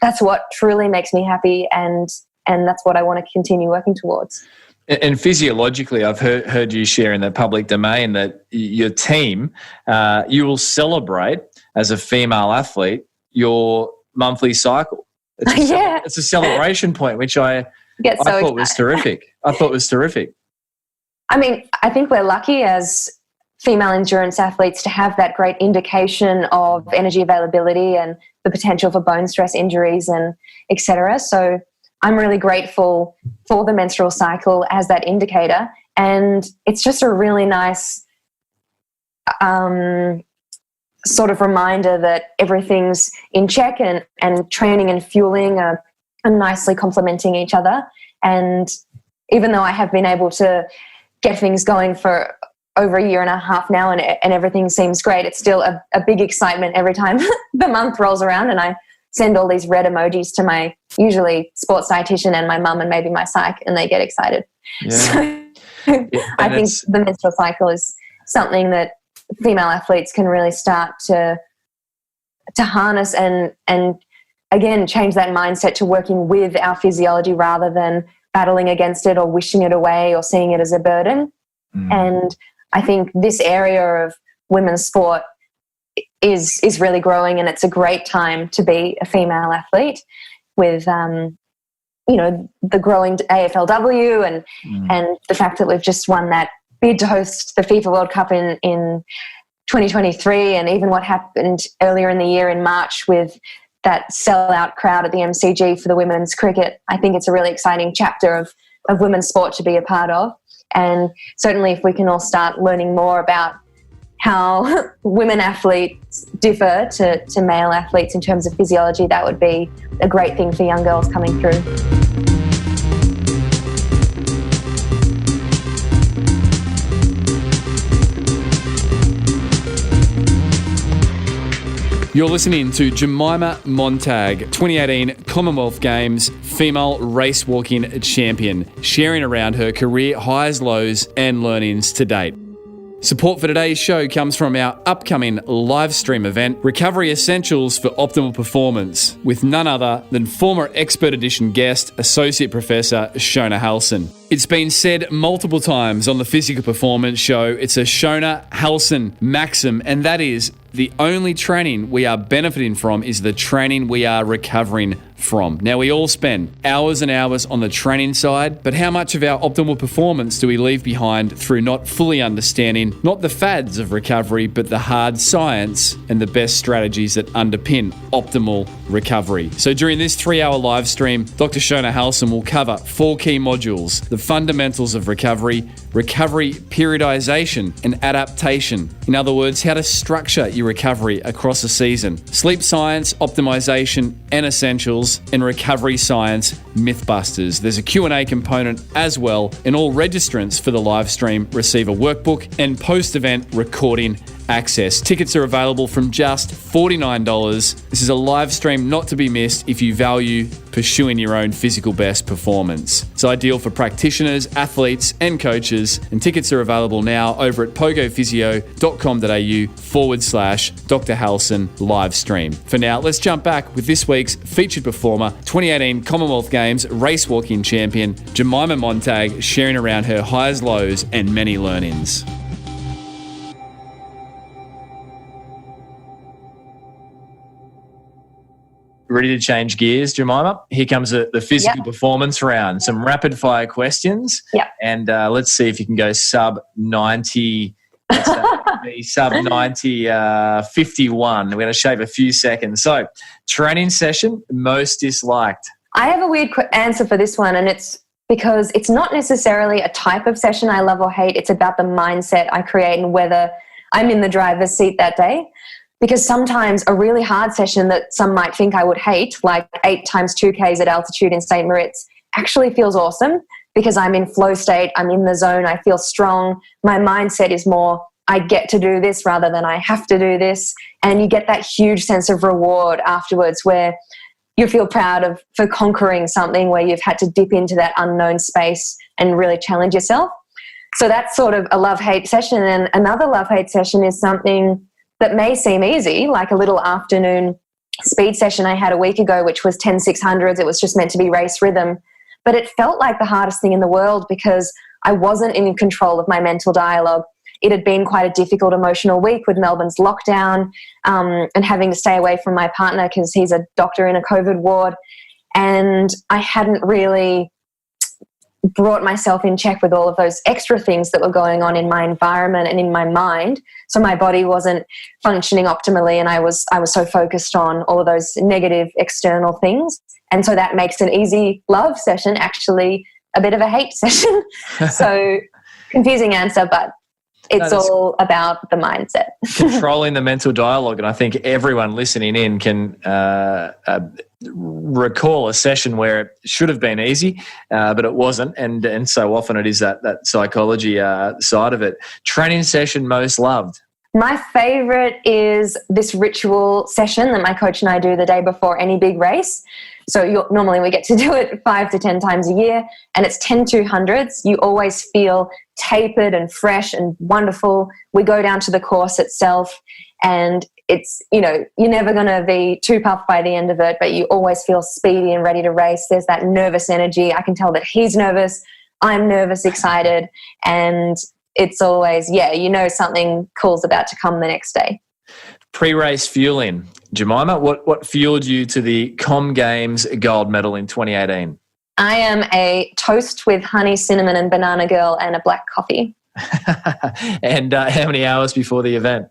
that's what truly makes me happy, and that's what I want to continue working towards. And physiologically, I've heard you share in the public domain that your team, you will celebrate as a female athlete your monthly cycle. It's a celebration point, which I thought was terrific. I mean, I think we're lucky as female endurance athletes to have that great indication of energy availability and the potential for bone stress injuries and et cetera. So I'm really grateful for the menstrual cycle as that indicator. And it's just a really nice sort of reminder that everything's in check and training and fueling are nicely complementing each other. And even though I have been able to get things going for over a year and a half now and everything seems great, it's still a big excitement every time the month rolls around and I send all these red emojis to my usually sports dietitian and my mum and maybe my psych, and they get excited. Yeah. So I think the menstrual cycle is something that female athletes can really start to harness and again change that mindset to working with our physiology rather than battling against it or wishing it away or seeing it as a burden. And I think this area of women's sport is really growing, and it's a great time to be a female athlete with the growing AFLW and the fact that we've just won that bid to host the FIFA World Cup in 2023, and even what happened earlier in the year in March with that sellout crowd at the MCG for the women's cricket. I think it's a really exciting chapter of women's sport to be a part of. And certainly if we can all start learning more about how women athletes differ to male athletes in terms of physiology, that would be a great thing for young girls coming through. You're listening to Jemima Montag, 2018 Commonwealth Games female race walking champion, sharing around her career highs, lows, and learnings to date. Support for today's show comes from our upcoming live stream event, Recovery Essentials for Optimal Performance, with none other than former Expert Edition guest, Associate Professor Shona Halson. It's been said multiple times on the Physical Performance Show, it's a Shona Halson maxim, and that is, the only training we are benefiting from is the training we are recovering from. Now, we all spend hours and hours on the training side, but how much of our optimal performance do we leave behind through not fully understanding not the fads of recovery, but the hard science and the best strategies that underpin optimal recovery? So during this 3-hour live stream, Dr. Shona Halson will cover 4 key modules: the the fundamentals of recovery periodization and adaptation. In other words, how to structure your recovery across a season. Sleep science, optimization and essentials, and recovery science mythbusters. There's a Q&A component as well, and all registrants for the live stream receive a workbook and post-event recording access. Tickets are available from just $49. This is a live stream not to be missed if you value pursuing your own physical best performance. It's ideal for practitioners, athletes and coaches, and tickets are available now over at pogophysio.com.au/Dr. Halson live stream. For now, let's jump back with this week's featured performer, 2018 Commonwealth Games race walking champion Jemima Montag, sharing around her highs, lows and many learnings. Ready to change gears, Jemima? Here comes the physical performance round. Some rapid fire questions. Yep. And let's see if you can go sub 90. Sub 90, 51. We're going to shave a few seconds. So, training session most disliked. I have a weird answer for this one, and it's because it's not necessarily a type of session I love or hate. It's about the mindset I create and whether I'm in the driver's seat that day. Because sometimes a really hard session that some might think I would hate, like 8 times 2Ks at altitude in St. Moritz, actually feels awesome because I'm in flow state, I'm in the zone, I feel strong. My mindset is more, I get to do this rather than I have to do this. And you get that huge sense of reward afterwards where you feel proud for conquering something where you've had to dip into that unknown space and really challenge yourself. So that's sort of a love-hate session. And another love-hate session is something that may seem easy, like a little afternoon speed session I had a week ago, which was 10 600s. It was just meant to be race rhythm. But it felt like the hardest thing in the world because I wasn't in control of my mental dialogue. It had been quite a difficult emotional week with Melbourne's lockdown and having to stay away from my partner because he's a doctor in a COVID ward. And I hadn't really brought myself in check with all of those extra things that were going on in my environment and in my mind. So my body wasn't functioning optimally, and I was so focused on all of those negative external things. And so that makes an easy love session actually a bit of a hate session. So confusing answer, but it's all about the mindset. Controlling the mental dialogue. And I think everyone listening in can recall a session where it should have been easy, but it wasn't. And so often it is that psychology side of it. Training session most loved. My favorite is this ritual session that my coach and I do the day before any big race. So normally we get to do it 5 to 10 times a year, and it's 10 200s. You always feel tapered and fresh and wonderful. We go down to the course itself, and it's, you're never going to be too puffed by the end of it, but you always feel speedy and ready to race. There's that nervous energy. I can tell that he's nervous. I'm nervous, excited, and it's always, something cool's about to come the next day. Pre-race fueling. Jemima, what fueled you to the Com Games gold medal in 2018? I am a toast with honey, cinnamon and banana girl and a black coffee. And how many hours before the event?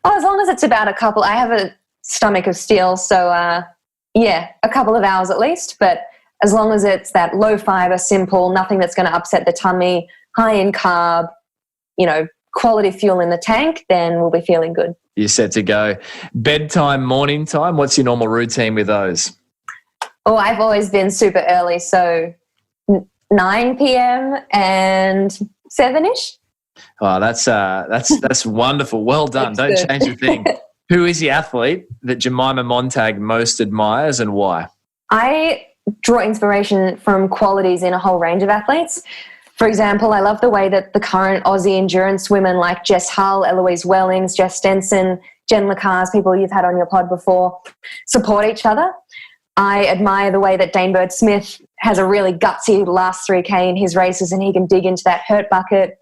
Oh, as long as it's about a couple. I have a stomach of steel, so a couple of hours at least. But as long as it's that low fiber, simple, nothing that's going to upset the tummy, high in carb, quality fuel in the tank, then we'll be feeling good. You're set to go. Bedtime, morning time, what's your normal routine with those? Oh, I've always been super early, so 9 p.m. and 7-ish. Oh, that's wonderful. Well done. That's Don't change a thing. Who is the athlete that Jemima Montag most admires and why? I draw inspiration from qualities in a whole range of athletes. For example, I love the way that the current Aussie endurance women like Jess Hull, Eloise Wellings, Jess Stenson, Jen Lacar's, people you've had on your pod before, support each other. I admire the way that Dane Bird-Smith has a really gutsy last 3K in his races and he can dig into that hurt bucket.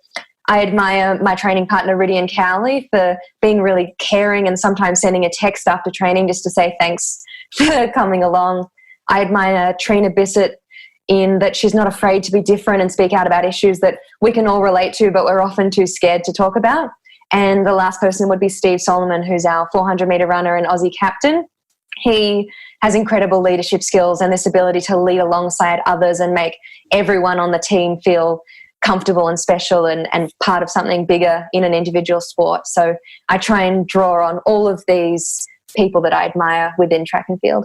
I admire my training partner, Rydian Cowley, for being really caring and sometimes sending a text after training just to say thanks for coming along. I admire Trina Bissett in that she's not afraid to be different and speak out about issues that we can all relate to, but we're often too scared to talk about. And the last person would be Steve Solomon, who's our 400-metre runner and Aussie captain. he has incredible leadership skills and this ability to lead alongside others and make everyone on the team feel comfortable and special and part of something bigger in an individual sport. So I try and draw on all of these people that I admire within track and field.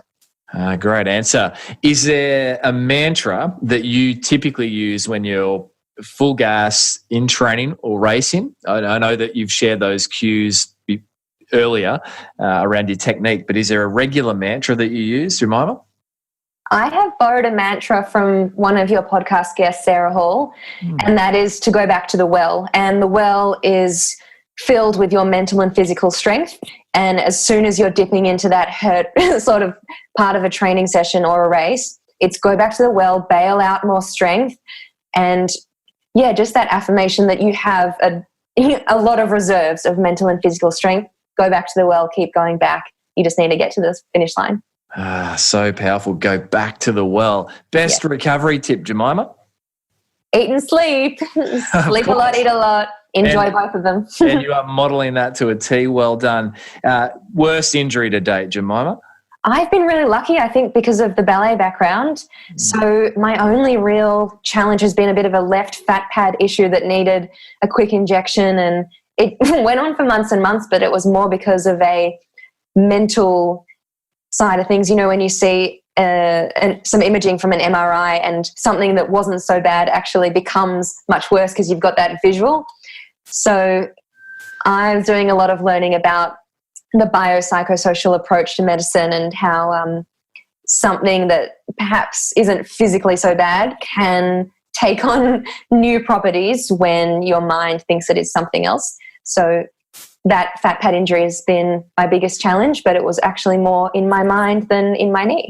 Great answer. Is there a mantra that you typically use when you're full gas in training or racing? I know that you've shared those cues earlier around your technique, but is there a regular mantra that you use, Jemima? I have borrowed a mantra from one of your podcast guests, Sarah Hall, and that is to go back to the well. And the well is filled with your mental and physical strength. And as soon as you're dipping into that hurt sort of part of a training session or a race, it's go back to the well, bail out more strength. And yeah, just that affirmation that you have a lot of reserves of mental and physical strength. Go back to the well, keep going back. You just need to get to the finish line. So powerful. Go back to the well. Best recovery tip, Jemima? Eat and sleep. Sleep a lot, eat a lot. Enjoy both of them. And you are modelling that to a T. Well done. Worst injury to date, Jemima? I've been really lucky, I think, because of the ballet background. So my only real challenge has been a bit of a left fat pad issue that needed a quick injection. And it went on for months and months, but it was more because of a mental side of things. You know, when you see some imaging from an MRI and something that wasn't so bad actually becomes much worse because you've got that visual. So I'm doing a lot of learning about the biopsychosocial approach to medicine and how something that perhaps isn't physically so bad can take on new properties when your mind thinks it is something else. So that fat pad injury has been my biggest challenge, but it was actually more in my mind than in my knee.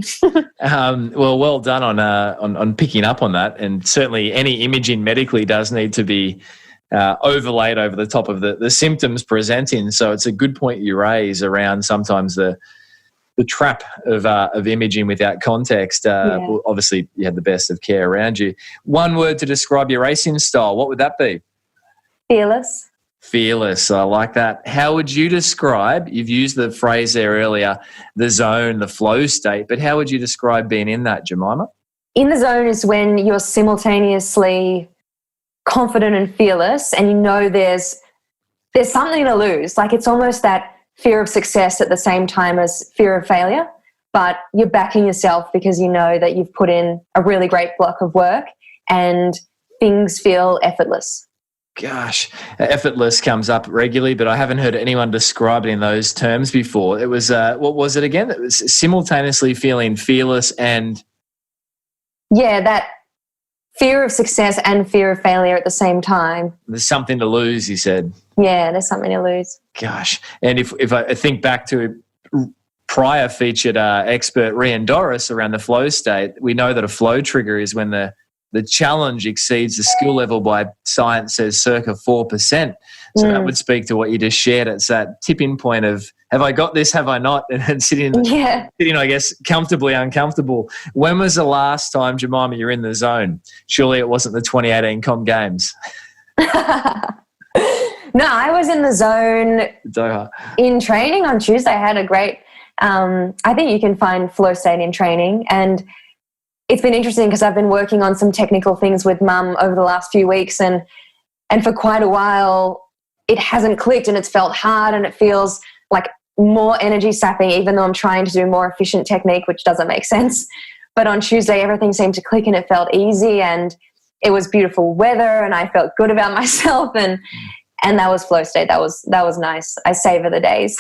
Well done on picking up on that. And certainly any imaging medically does need to be overlaid over the top of the symptoms presenting. So it's a good point you raise around sometimes the trap of imaging without context. Well, obviously, you had the best of care around you. One word to describe your racing style, what would that be? Fearless. Fearless. I like that. How would you describe, you've used the phrase there earlier, the zone, the flow state, but how would you describe being in that, Jemima? In the zone is when you're simultaneously confident and fearless and you know there's something to lose. Like it's almost that fear of success at the same time as fear of failure, but you're backing yourself because you know that you've put in a really great block of work and things feel effortless. Gosh, effortless comes up regularly, but I haven't heard anyone describe it in those terms before. It was, what was it again? It was simultaneously feeling fearless and... Yeah, that fear of success and fear of failure at the same time. There's something to lose, you said. Yeah, there's something to lose. Gosh, and if I think back to prior featured expert Rian Doris around the flow state, we know that a flow trigger is when the challenge exceeds the skill level by, science says, circa 4%. So that would speak to what you just shared. It's that tipping point of, have I got this, have I not? And sitting, I guess, comfortably uncomfortable. When was the last time, Jemima, you're in the zone? Surely it wasn't the 2018 Com Games. No, I was in the zone Doha. In training on Tuesday. I had a great, I think you can find flow state in training, and it's been interesting because I've been working on some technical things with Mum over the last few weeks, and for quite a while it hasn't clicked and it's felt hard and it feels like more energy sapping even though I'm trying to do more efficient technique, which doesn't make sense. But on Tuesday everything seemed to click and it felt easy and it was beautiful weather and I felt good about myself and that was flow state. That was nice. I savor the days.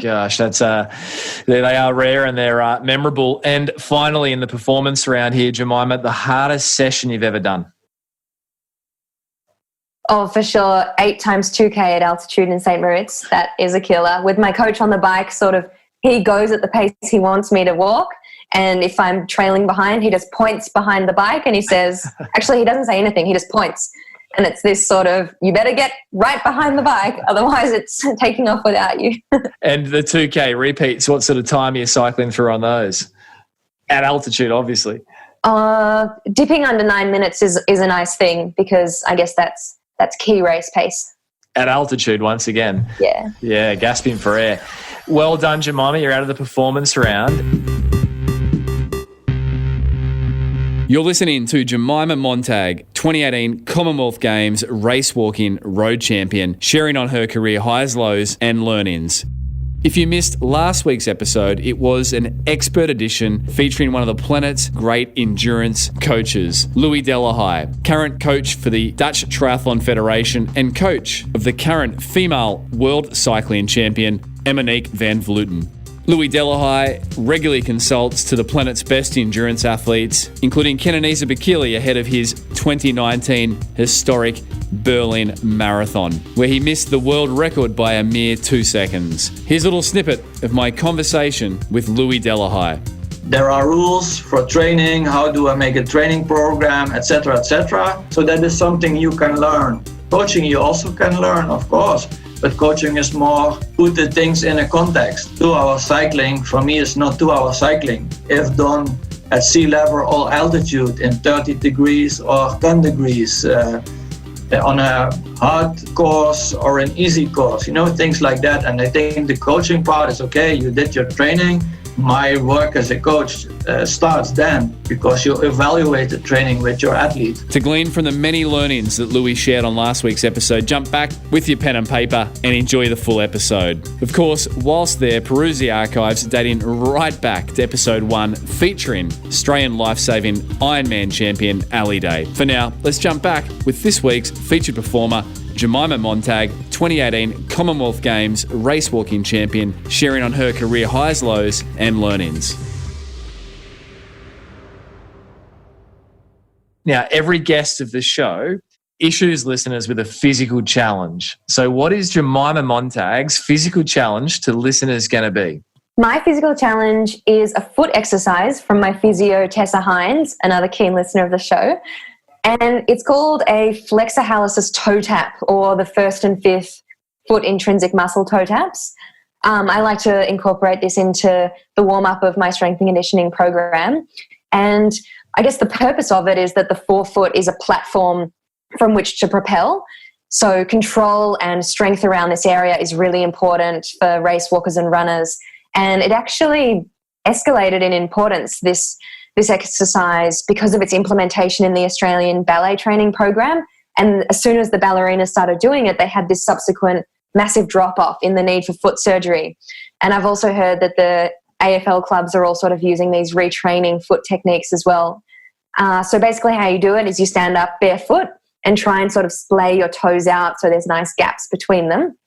Gosh, that's they are rare and they're memorable. And finally, in the performance round here, Jemima, the hardest session you've ever done? Oh, for sure. 8 times 2K at altitude in St. Moritz. That is a killer. With my coach on the bike, sort of, he goes at the pace he wants me to walk. And if I'm trailing behind, he just points behind the bike and he says, actually, he doesn't say anything. He just points. And it's this sort of, you better get right behind the bike, otherwise it's taking off without you. And the 2K repeats, what sort of time are you cycling through on those? At altitude, obviously. Dipping under 9 minutes is a nice thing because I guess that's key race pace. at altitude once again. Yeah. Yeah, gasping for air. Well done, Jemima. You're out of the performance round. You're listening to Jemima Montag, 2018 Commonwealth Games race walking road champion, sharing on her career highs, lows, and learn-ins. If you missed last week's episode, it was an expert edition featuring one of the planet's great endurance coaches, Louis Delahaye, current coach for the Dutch Triathlon Federation and coach of the current female world cycling champion, Emmonique van Vleuten. Louis Delahaye regularly consults to the planet's best endurance athletes, including Kenenisa Bekele ahead of his 2019 historic Berlin Marathon, where he missed the world record by a mere 2 seconds. Here's a little snippet of my conversation with Louis Delahaye. There are rules for training, how do I make a training program, etc., etc. So that is something you can learn. Coaching you also can learn, of course, but coaching is more put the things in a context. 2-hour cycling, for me, is not 2-hour cycling. If done at sea level or altitude in 30 degrees or 10 degrees, on a hard course or an easy course, things like that. And I think the coaching part is okay, you did your training. My work as a coach starts then, because you evaluate the training with your athlete. To glean from the many learnings that Louis shared on last week's episode, jump back with your pen and paper and enjoy the full episode. Of course, whilst there, peruse the archives dating right back to episode 1, featuring Australian life-saving Ironman champion Ali Day. For now, let's jump back with this week's featured performer, Jemima Montag, 2018 Commonwealth Games race walking champion, sharing on her career highs, lows, and learn-ins. Now, every guest of the show issues listeners with a physical challenge. So what is Jemima Montag's physical challenge to listeners going to be? My physical challenge is a foot exercise from my physio, Tessa Hines, another keen listener of the show. And it's called a flexor hallucis toe tap, or the 1st and 5th foot intrinsic muscle toe taps. I like to incorporate this into the warm-up of my strength and conditioning program. And I guess the purpose of it is that the forefoot is a platform from which to propel. So control and strength around this area is really important for race walkers and runners. And it actually escalated in importance, this exercise, because of its implementation in the Australian ballet training program. And as soon as the ballerinas started doing it, they had this subsequent massive drop-off in the need for foot surgery. And I've also heard that the AFL clubs are all sort of using these retraining foot techniques as well. So basically how you do it is you stand up barefoot and try and sort of splay your toes out so there's nice gaps between them.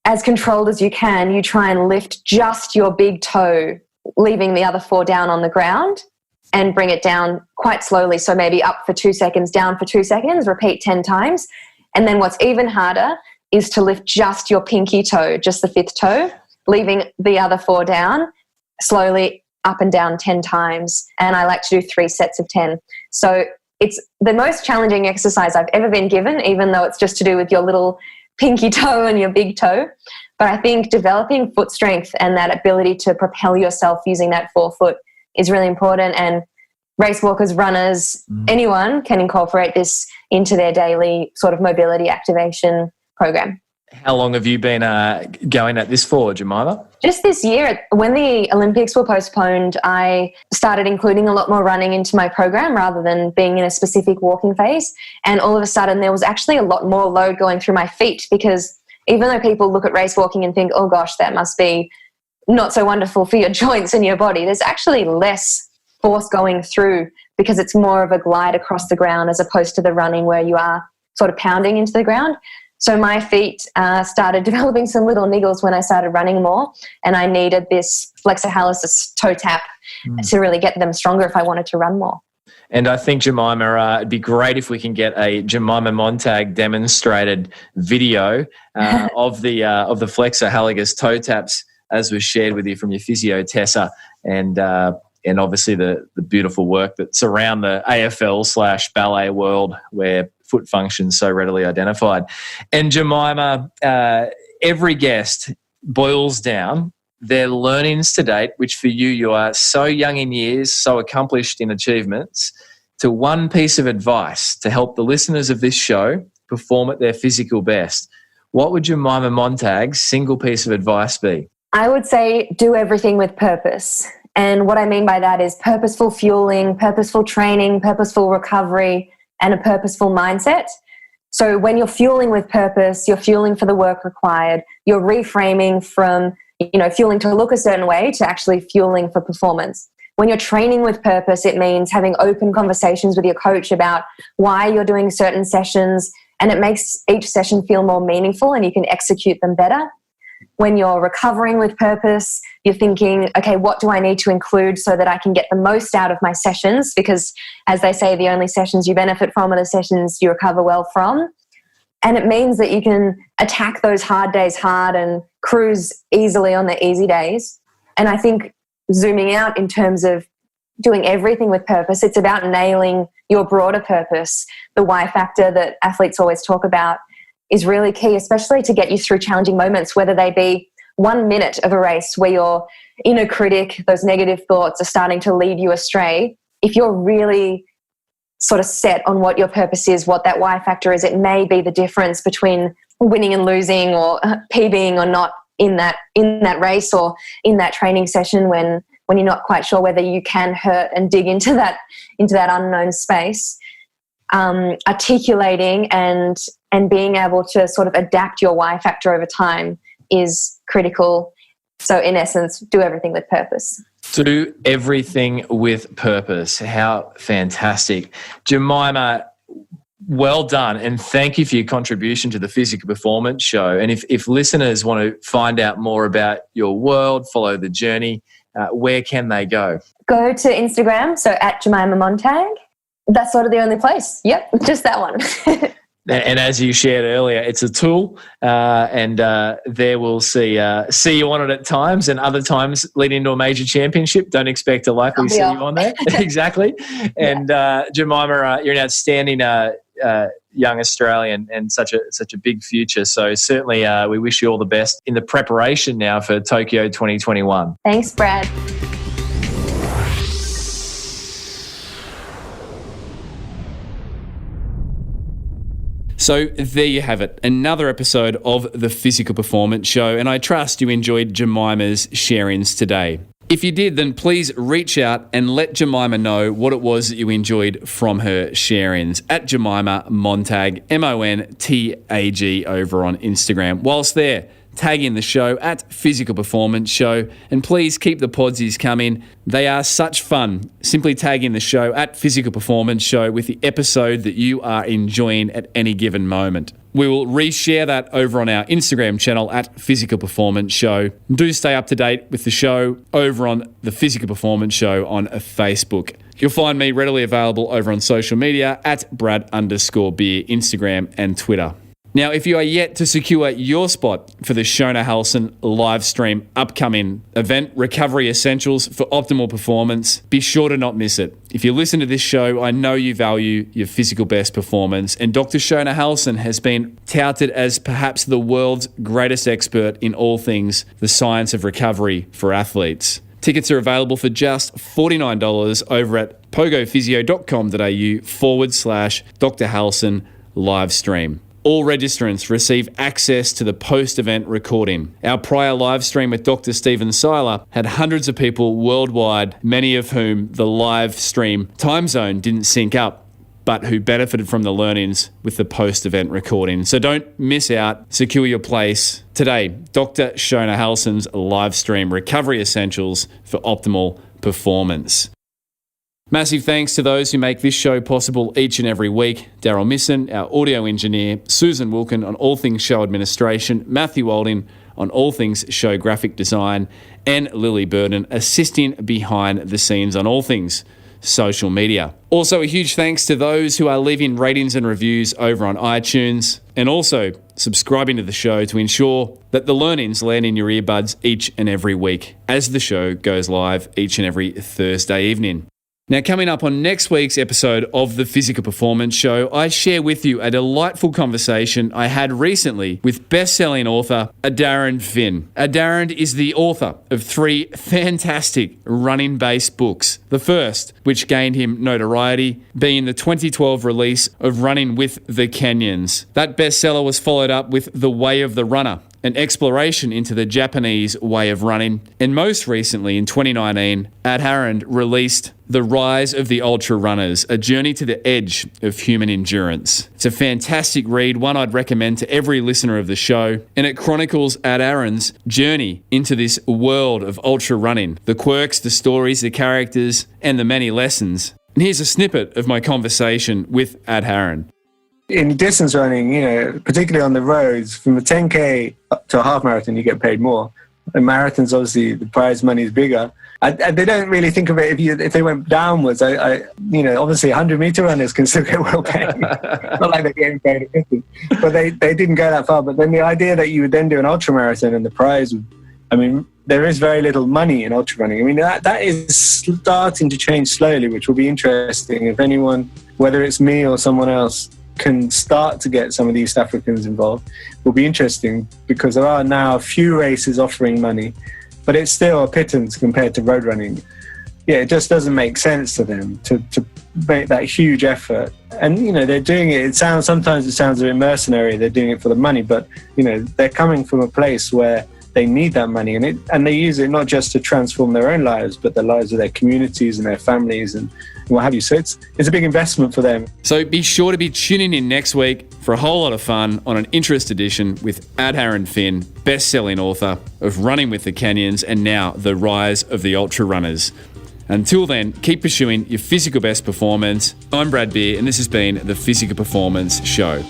As controlled as you can, you try and lift just your big toe, leaving the other 4 down on the ground, and bring it down quite slowly. So maybe up for 2 seconds, down for 2 seconds, repeat 10 times. And then what's even harder is to lift just your pinky toe, just the 5th toe, leaving the other 4 down, slowly up and down 10 times. And I like to do 3 sets of 10. So it's the most challenging exercise I've ever been given, even though it's just to do with your little pinky toe and your big toe. But I think developing foot strength and that ability to propel yourself using that forefoot is really important. And race walkers, runners, anyone can incorporate this into their daily sort of mobility activation program. How long have you been going at this for, Jemima? Just this year, when the Olympics were postponed, I started including a lot more running into my program rather than being in a specific walking phase. And all of a sudden, there was actually a lot more load going through my feet, because even though people look at race walking and think, oh gosh, that must be not so wonderful for your joints and your body, there's actually less force going through because it's more of a glide across the ground as opposed to the running where you are sort of pounding into the ground. So my feet started developing some little niggles when I started running more, and I needed this flexor hallucis toe tap to really get them stronger if I wanted to run more. And I think, Jemima, it'd be great if we can get a Jemima Montag demonstrated video of the flexor hallucis toe taps, as was shared with you from your physio, Tessa, and obviously the beautiful work that's around the AFL/ballet world where foot functions so readily identified. And Jemima, every guest boils down their learnings to date, which for you are so young in years, so accomplished in achievements, to one piece of advice to help the listeners of this show perform at their physical best. what would Jemima Montag's single piece of advice be? I would say do everything with purpose. And what I mean by that is purposeful fueling, purposeful training, purposeful recovery, and a purposeful mindset. So when you're fueling with purpose, you're fueling for the work required. You're reframing from, fueling to look a certain way to actually fueling for performance. When you're training with purpose, it means having open conversations with your coach about why you're doing certain sessions, and it makes each session feel more meaningful and you can execute them better. When you're recovering with purpose, you're thinking, okay, what do I need to include so that I can get the most out of my sessions? Because as they say, the only sessions you benefit from are the sessions you recover well from. And it means that you can attack those hard days hard and cruise easily on the easy days. And I think zooming out in terms of doing everything with purpose, it's about nailing your broader purpose. The why factor that athletes always talk about is really key, especially to get you through challenging moments, whether they be 1 minute of a race where your inner critic, those negative thoughts are starting to lead you astray. If you're really sort of set on what your purpose is, what that why factor is, it may be the difference between winning and losing, or PBing or not in that race or in that training session when you're not quite sure whether you can hurt and dig into that unknown space. Articulating and being able to sort of adapt your why factor over time is critical. So in essence, do everything with purpose. Do everything with purpose. How fantastic. Jemima, well done, and thank you for your contribution to the Physical Performance Show. And if listeners want to find out more about your world, follow the journey, where can they go? Go to Instagram, so at Jemima Montag. That's sort of the only place. Yep, just that one. And as you shared earlier, it's a tool, and there we'll see you on it at times, and other times leading into a major championship. Don't expect to likely see you on there. Exactly. And Jemima, you're an outstanding young Australian and such a big future. So certainly we wish you all the best in the preparation now for Tokyo 2021. Thanks, Brad. So there you have it, another episode of the Physical Performance Show, and I trust you enjoyed Jemima's sharings today. If you did, then please reach out and let Jemima know what it was that you enjoyed from her sharings at Jemima Montag, Montag, over on Instagram. Whilst there, tag in the show at Physical Performance Show, and please keep the podsies coming. They are such fun. Simply tag in the show at Physical Performance Show with the episode that you are enjoying at any given moment. We will reshare that over on our Instagram channel at Physical Performance Show. Do stay up to date with the show over on the Physical Performance Show on Facebook. You'll find me readily available over on social media at Brad_Beer, Instagram and Twitter. Now, if you are yet to secure your spot for the Shona Halson live stream upcoming event, Recovery Essentials for Optimal Performance, be sure to not miss it. If you listen to this show, I know you value your physical best performance, and Dr. Shona Halson has been touted as perhaps the world's greatest expert in all things the science of recovery for athletes. Tickets are available for just $49 over at pogophysio.com.au/Dr. Halson live stream. All registrants receive access to the post-event recording. Our prior live stream with Dr. Stephen Seiler had hundreds of people worldwide, many of whom the live stream time zone didn't sync up, but who benefited from the learnings with the post-event recording. So don't miss out. Secure your place today. Dr. Shona Halson's live stream, Recovery Essentials for Optimal Performance. Massive thanks to those who make this show possible each and every week. Daryl Misson, our audio engineer, Susan Wilkin on all things show administration, Matthew Walding on all things show graphic design, and Lily Burden assisting behind the scenes on all things social media. Also, a huge thanks to those who are leaving ratings and reviews over on iTunes, and also subscribing to the show to ensure that the learnings land in your earbuds each and every week as the show goes live each and every Thursday evening. Now, coming up on next week's episode of the Physical Performance Show, I share with you a delightful conversation I had recently with best-selling author Darren Finn. Darren is the author of 3 fantastic running-based books. The first, which gained him notoriety, being the 2012 release of Running with the Canyons. That bestseller was followed up with The Way of the Runner, an exploration into the Japanese way of running. And most recently, in 2019, Darren released The Rise of the Ultrarunners, a journey to the edge of human endurance. It's a fantastic read, one I'd recommend to every listener of the show, and it chronicles Darren's journey into this world of ultra running, the quirks, the stories, the characters, and the many lessons. And here's a snippet of my conversation with Darren. In distance running, particularly on the roads, from a 10K up to a half marathon, you get paid more. In marathons, obviously, the prize money is bigger. They don't really think of it if they went downwards. Obviously, 100-meter runners can still get well paid. Not like they're getting paid at 50, but they didn't go that far. But then the idea that you would then do an ultra marathon and the prize would, there is very little money in ultra running. That is starting to change slowly, which will be interesting. If anyone, whether it's me or someone else, can start to get some of the East Africans involved, will be interesting, because there are now a few races offering money, but it's still a pittance compared to road running. Yeah, it just doesn't make sense to them to make that huge effort. And, they're doing it. Sometimes it sounds a bit mercenary. They're doing it for the money, but, they're coming from a place where they need that money, and they use it not just to transform their own lives, but the lives of their communities and their families and what have you. So it's a big investment for them. So be sure to be tuning in next week for a whole lot of fun on an interest edition with Darren Finn, best-selling author of Running with the Canyons and now The Rise of the Ultrarunners. Until then, keep pursuing your physical best performance. I'm Brad Beer, and this has been the Physical Performance Show.